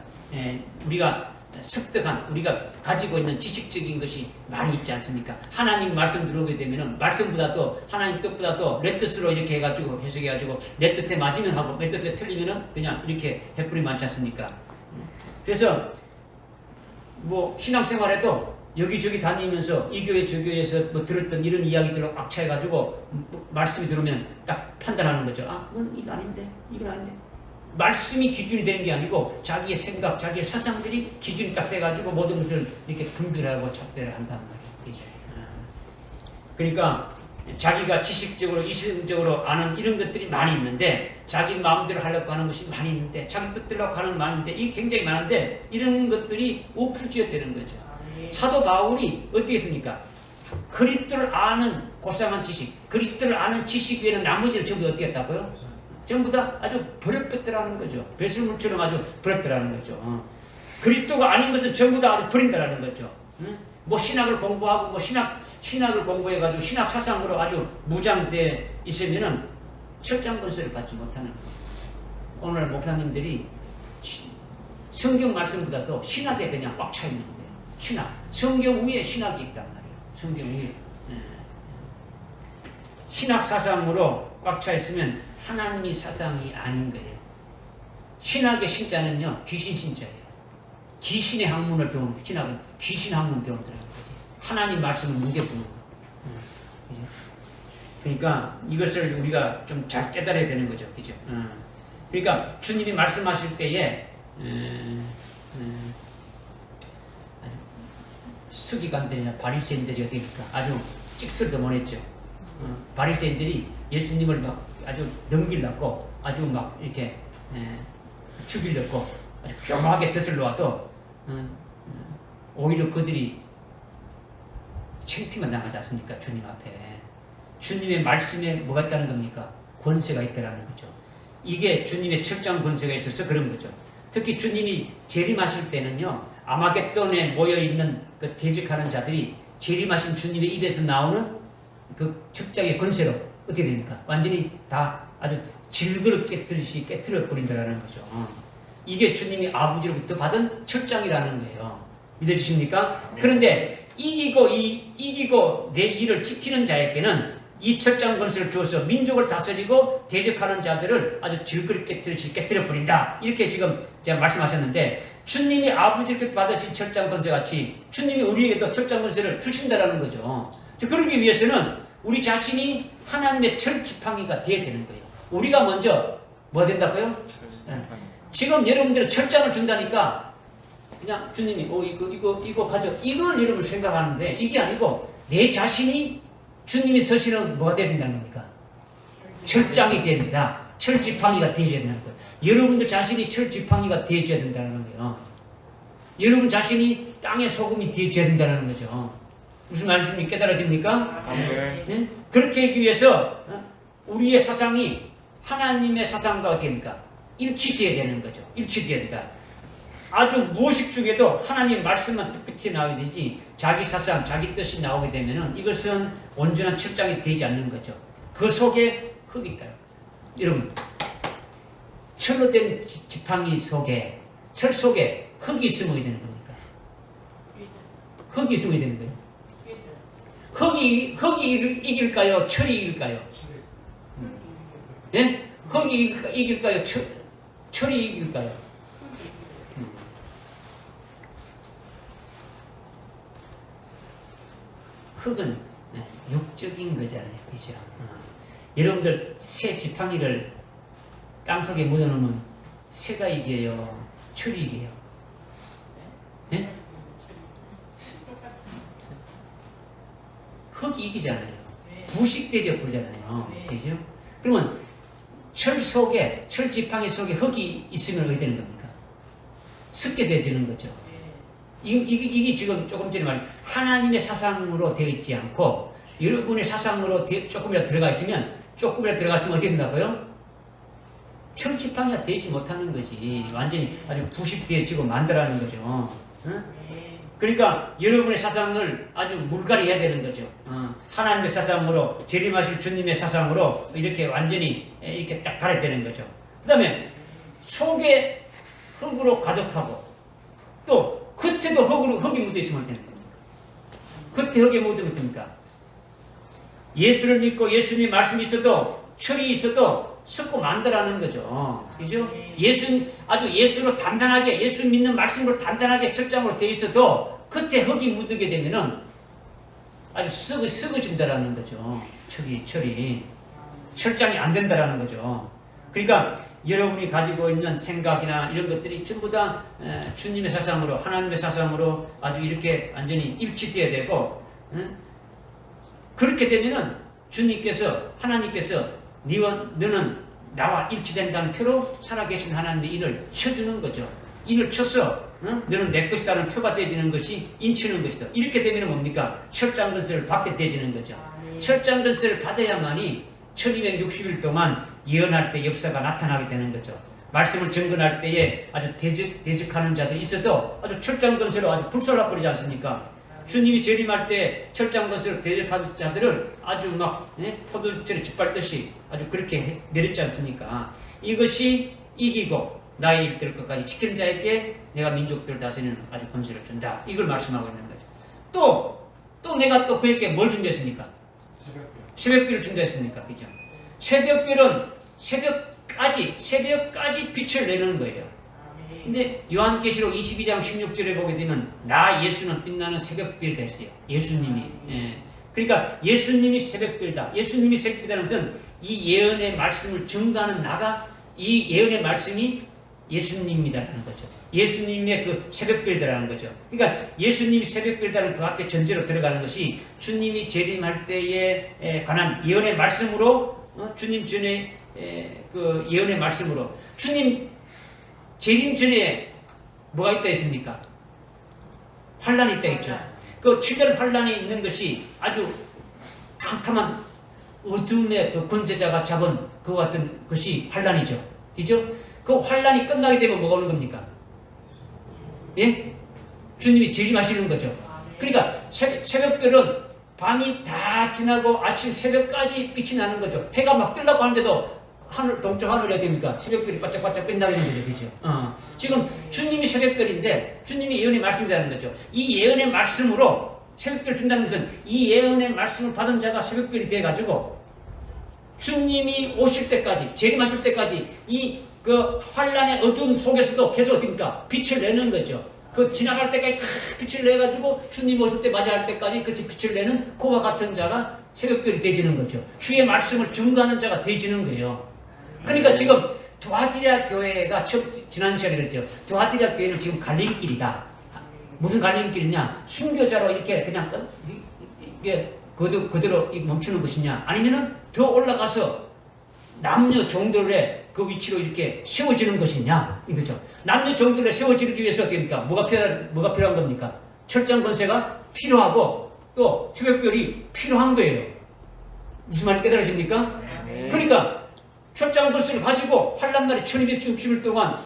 우리가 습득한, 우리가 가지고 있는 지식적인 것이 많이 있지 않습니까? 하나님 말씀 들어오게 되면은 말씀보다도 하나님 뜻보다도 내 뜻으로 이렇게 해가지고 해석해가지고 내 뜻에 맞으면 하고 내 뜻에 틀리면은 그냥 이렇게 해프리 많지 않습니까? 그래서 뭐 신앙생활에도 여기저기 다니면서 이 교회 저 교회에서 뭐 들었던 이런 이야기들로 꽉 차해가지고 말씀이 들어오면 딱 판단하는 거죠. 아, 그건 이거 아닌데, 이건 아닌데. 말씀이 기준이 되는 게 아니고 자기의 생각, 자기의 사상들이 기준이 딱 돼가지고 모든 것을 이렇게 분별하고 작별을 한단 말이죠. 그러니까 자기가 지식적으로, 이성적으로 아는 이런 것들이 많이 있는데 자기 마음대로 하려고 하는 것이 많이 있는데 자기 뜻대로 하는 많은데 이게 굉장히 많은데 이런 것들이 우풀지어 되는 거죠. 사도 바울이 어떻게 했습니까? 그리스도를 아는 고상한 지식, 그리스도를 아는 지식 외에는 나머지를 전부 어떻게 했다고요? 전부 다 아주 버렸더라는 거죠. 배설물처럼 아주 버렸더라는 거죠. 그리스도가 아닌 것은 전부 다 아주 버린다라는 거죠. 뭐 신학을 공부하고 뭐 신학을 공부해가지고 신학 사상으로 아주 무장돼 있으면은 철장 건설을 받지 못하는 거예요. 오늘 목사님들이 성경 말씀보다도 신학에 그냥 꽉 차 있는 거예요. 신학, 성경 위에 신학이 있단 말이에요. 성경 위에 신학 사상으로 꽉 차 있으면 하나님이 사상이 아닌 거예요. 신학의 신자는요, 귀신 신자예요. 귀신의 학문을 배우는 거예요. 신학은 귀신 학문 배운다는 거지. 하나님 말씀을 문제 푸는 거예요. 그러니까 이것을 우리가 좀 잘 깨달아야 되는 거죠. 그죠? 그러니까 주님이 말씀하실 때에 서기관들이나 바리새인들이 어디니까 아주 찍소리도 못했죠. 바리새인들이 예수님을 막 아주 넘기려고 아주 막 이렇게 죽이려고 아주 교묘하게 뜻을 놓아도 오히려 그들이 창피만 당하지 않습니까? 주님 앞에. 주님의 말씀에 뭐가 있다는 겁니까? 권세가 있다는 거죠. 이게 주님의 철저한 권세가 있어서 그런 거죠. 특히 주님이 재림하실 때는요, 아마겟돈에 모여있는 그 대적하는 자들이 재림하신 주님의 입에서 나오는 그 적장의 권세로 어떻게 됩니까? 완전히 다 아주 질그릇 깨뜨려 버린다는 거죠. 이게 주님이 아버지로부터 받은 철장이라는 거예요. 믿어주십니까? 그런데 이기고 내 일을 지키는 자에게는 이 철장 권세를 주어서 민족을 다스리고 대적하는 자들을 아주 질그릇 깨뜨려 버린다. 이렇게 지금 제가 말씀하셨는데 주님이 아버지께 받으신 철장 권세 같이 주님이 우리에게도 철장 권세를 주신다라는 거죠. 그러기 위해서는 우리 자신이 하나님의 철지팡이가 되어야 되는 거예요. 우리가 먼저 뭐 된다고요? 지금 여러분들은 철장을 준다니까 그냥 주님이 이거 가져 이걸 여러분 생각하는데 이게 아니고 내 자신이 주님이 서시는 뭐가 되야 된다는 겁니까? 철장이 됩니다. 철지팡이가 되어야 된다는 거예요. 여러분들 자신이 철지팡이가 되어야 된다는 거예요. 여러분 자신이 땅의 소금이 되어야 된다는 거죠. 무슨 말씀이 깨달아집니까? 네? 그렇게 하기 위해서 우리의 사상이 하나님의 사상과 어떻게 됩니까? 일치되어야 되는 거죠. 일치되어야 된다. 아주 무의식 중에도 하나님 말씀만 뚝뚝히 나오게 되지 자기 사상, 자기 뜻이 나오게 되면은 이것은 온전한 철장이 되지 않는 거죠. 그 속에 흙이 있다. 여러분, 철로 된 지팡이 속에, 철 속에 흙이 있으면 어떻게 되는 겁니까? 흙이 있으면 어떻게 되는 거예요? 흙이 이길까요? 철이 이길까요? 예? 흙이 이길까요? 철이 이길까요? 흙은 육적인 거잖아요. 그죠? 여러분들 새 지팡이를 땅속에 묻어놓으면 새가 이겨요? 철이 이겨요? 예? 흙이 이기잖아요. 부식되죠 그러잖아요. 그죠? 그러면 철 속에, 철 지팡이 속에 흙이 있으면 어떻게 되는 겁니까? 습게 되어지는 거죠. 이게 지금 조금 전에 말한 하나님의 사상으로 되어 있지 않고 여러분의 사상으로 조금이라도 들어가 있으면 어떻게 된다고요? 철 지팡이가 되지 못하는 거지. 완전히 아주 부식되어지고 만들어가는 거죠. 응? 그러니까 여러분의 사상을 아주 물갈이 해야 되는 거죠. 하나님의 사상으로, 재림하실 주님의 사상으로 이렇게 완전히 이렇게 딱 가려야 되는 거죠. 그 다음에 속에 흙으로 가득하고 또 겉에도 흙이 묻어 있으면 되는 겁니다. 겉에 흙이 묻으면 됩니까? 예수를 믿고 예수님 말씀이 있어도 철이 있어도 썩고 만들어가는 거죠. 그죠? 아주 예수로 단단하게, 예수 믿는 말씀으로 단단하게 철장으로 되어 있어도 겉에 흙이 묻게 되면은 아주 썩어진다라는 거죠. 철이. 철장이 안 된다라는 거죠. 그러니까 여러분이 가지고 있는 생각이나 이런 것들이 전부 다 주님의 사상으로, 하나님의 사상으로 아주 이렇게 완전히 일치되어야 되고, 그렇게 되면은 주님께서, 하나님께서 너는 나와 일치된다는 표로 살아계신 하나님의 일을 쳐주는 거죠. 일을 쳐서 너는 내 것이다는 표가 되어지는 것이 인치는 것이다. 이렇게 되면 뭡니까? 철장근세를 받게 되어지는 거죠. 철장근세를 받아야만이 1260일 동안 예언할 때 역사가 나타나게 되는 거죠. 말씀을 증거할 때에 아주 대적하는 자들이 있어도 아주 철장근세로 아주 불살라버리지 않습니까? 주님이 재림할 때 철장건설을 대적하는 자들을 아주 막 포도주를 짓밟듯이 아주 그렇게 내렸지 않습니까? 이것이 이기고 나의 일될 것까지 지키는 자에게 내가 민족들을 다스리는 아주 권세를 준다. 이걸 말씀하고 있는 거죠. 또 내가 또 그에게 뭘 준비했습니까? 새벽별을 준비했습니까? 그죠? 새벽별은 새벽까지 빛을 내는 거예요. 근데 요한계시록 22장 16절에 보게 되면 나 예수는 빛나는 새벽별이 됐어요. 예수님이. 그러니까 예수님이 새벽별이다. 예수님이 새벽별이라는 것은 이 예언의 말씀을 증거하는 나가 이 예언의 말씀이 예수님이다라는 거죠. 예수님의 그 새벽별이다라는 거죠. 그러니까 예수님이 새벽별이다는 그 앞에 전제로 들어가는 것이 주님이 재림할 때에 관한 예언의 말씀으로 주님 전에 그 예언의 말씀으로 주님 재림 전에 뭐가 있다 했습니까? 환란이 있다 했죠. 그七별 환란이 있는 것이 아주 캄캄한 어둠의 그 권세자가 잡은 그 같은 것이 환란이죠. 그죠? 그 환란이 끝나게 되면 뭐가 오는 겁니까? 예? 주님이 재림하시는 거죠. 그러니까 새벽별은 밤이 다 지나고 아침 새벽까지 빛이 나는 거죠. 해가 막 뜨려고 하는데도 동쪽 하늘이 어디 됩니까? 새벽별이 바짝바짝 빛나는 거죠. 그죠? 지금 주님이 새벽별인데 주님이 예언의 말씀이라는 거죠. 이 예언의 말씀으로 새벽별 준다는 것은 이 예언의 말씀을 받은 자가 새벽별이 돼가지고 주님이 오실 때까지, 재림하실 때까지 이 그 환란의 어둠 속에서도 계속 어떻습니까? 빛을 내는 거죠. 그 지나갈 때까지 다 빛을 내가지고 주님 오실 때 맞이할 때까지 그 빛을 내는 그와 같은 자가 새벽별이 되지는 거죠. 주의 말씀을 증거하는 자가 되지는 거예요. 그러니까 지금 두아디라 교회가 지난 시간에 그랬죠. 두아디라 교회는 지금 갈림길이다. 무슨 갈림길이냐? 순교자로 이렇게 그냥 이게 그대로 멈추는 것이냐? 아니면은 더 올라가서 남녀 종들의 그 위치로 이렇게 세워지는 것이냐? 이거죠. 남녀 종들에 세워지기 위해서 어떻게 합니까? 뭐가 필요한 겁니까? 철장 권세가 필요하고 또 새벽별이 필요한 거예요. 무슨 말인지 깨달으십니까? 그러니까 철장 권세를 가지고 환란날이 1260일 동안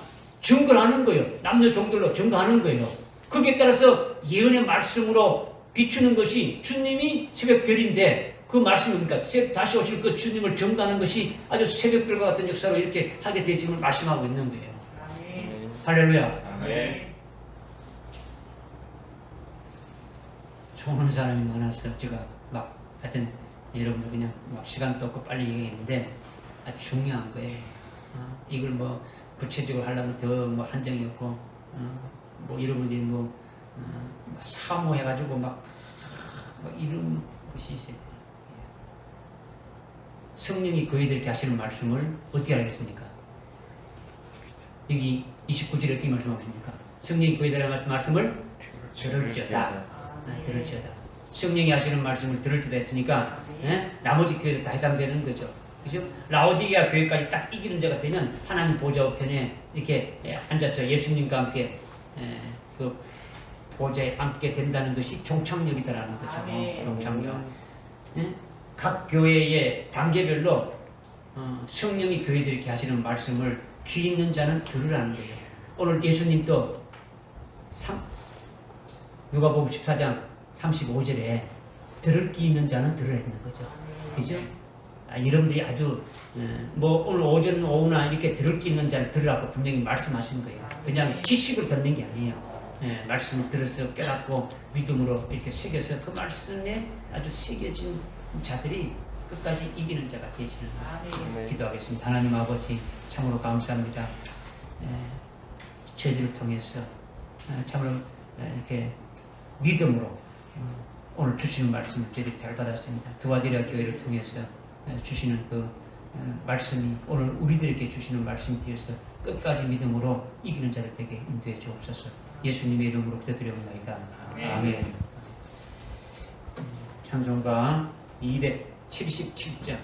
증거하는 거예요. 남녀 종들로 증거하는 거예요. 거기에 따라서 예언의 말씀으로 비추는 것이 주님이 새벽별인데 그 말씀입니까? 다시 오실 그 주님을 증거하는 것이 아주 새벽별과 같은 역사로 이렇게 하게 되지를 말씀하고 있는 거예요. 아멘. 할렐루야. 아멘. 좋은 사람이 많아서 제가 막 하여튼 여러분들 그냥 막 시간도 없고 빨리 얘기했는데 아주 중요한 거예요. 이걸 뭐 구체적으로 하려면 더 뭐 한정이 없고 뭐 여러분들이 뭐 사모해가지고 막 이런 것이 있어요. 성령이 그이들께 하시는 말씀을 어떻게 알겠습니까? 여기 29절에 어떻게 말씀하십니까? 성령이 그이들에게 하시는 말씀을 들을지어다. 들을지어다. 성령이 하시는 말씀을 들을 때다 했으니까 예? 나머지 교회도 다 해당되는 거죠. 그죠? 라오디게아 교회까지 딱 이기는 자가 되면 하나님 보좌 우편에 이렇게 앉아서 예수님과 함께 그 보좌에 앉게 된다는 것이 종착역이다라는 거죠. 아멘. 종착역. 예? 각 교회의 단계별로 성령이 교회들이 이렇게 하시는 말씀을 귀 있는 자는 들으라는 거예요. 오늘 예수님도 누가복음 14장 35절에 들을 귀 있는 자는 들으라 했는 거죠. 그죠? 여러분들이 아주 뭐 오늘 오전 오후나 이렇게 들을 게 있는 자를 들으라고 분명히 말씀하시는 거예요. 그냥 지식을 듣는 게 아니에요. 말씀을 들어서 깨닫고 믿음으로 이렇게 새겨서 그 말씀에 아주 새겨진 자들이 끝까지 이기는 자가 되시는 기도하겠습니다. 하나님 아버지 참으로 감사합니다. 저희들을 통해서 참으로 이렇게 믿음으로 오늘 주시는 말씀을 저희들이 잘 받았습니다. 두아디라 교회를 통해서 주시는 그 말씀이 오늘 우리들에게 주시는 말씀이 되어서 끝까지 믿음으로 이기는 자들 되게 인도해 주옵소서. 예수님의 이름으로 기도드려옵나이다. 아멘. 찬송가 277장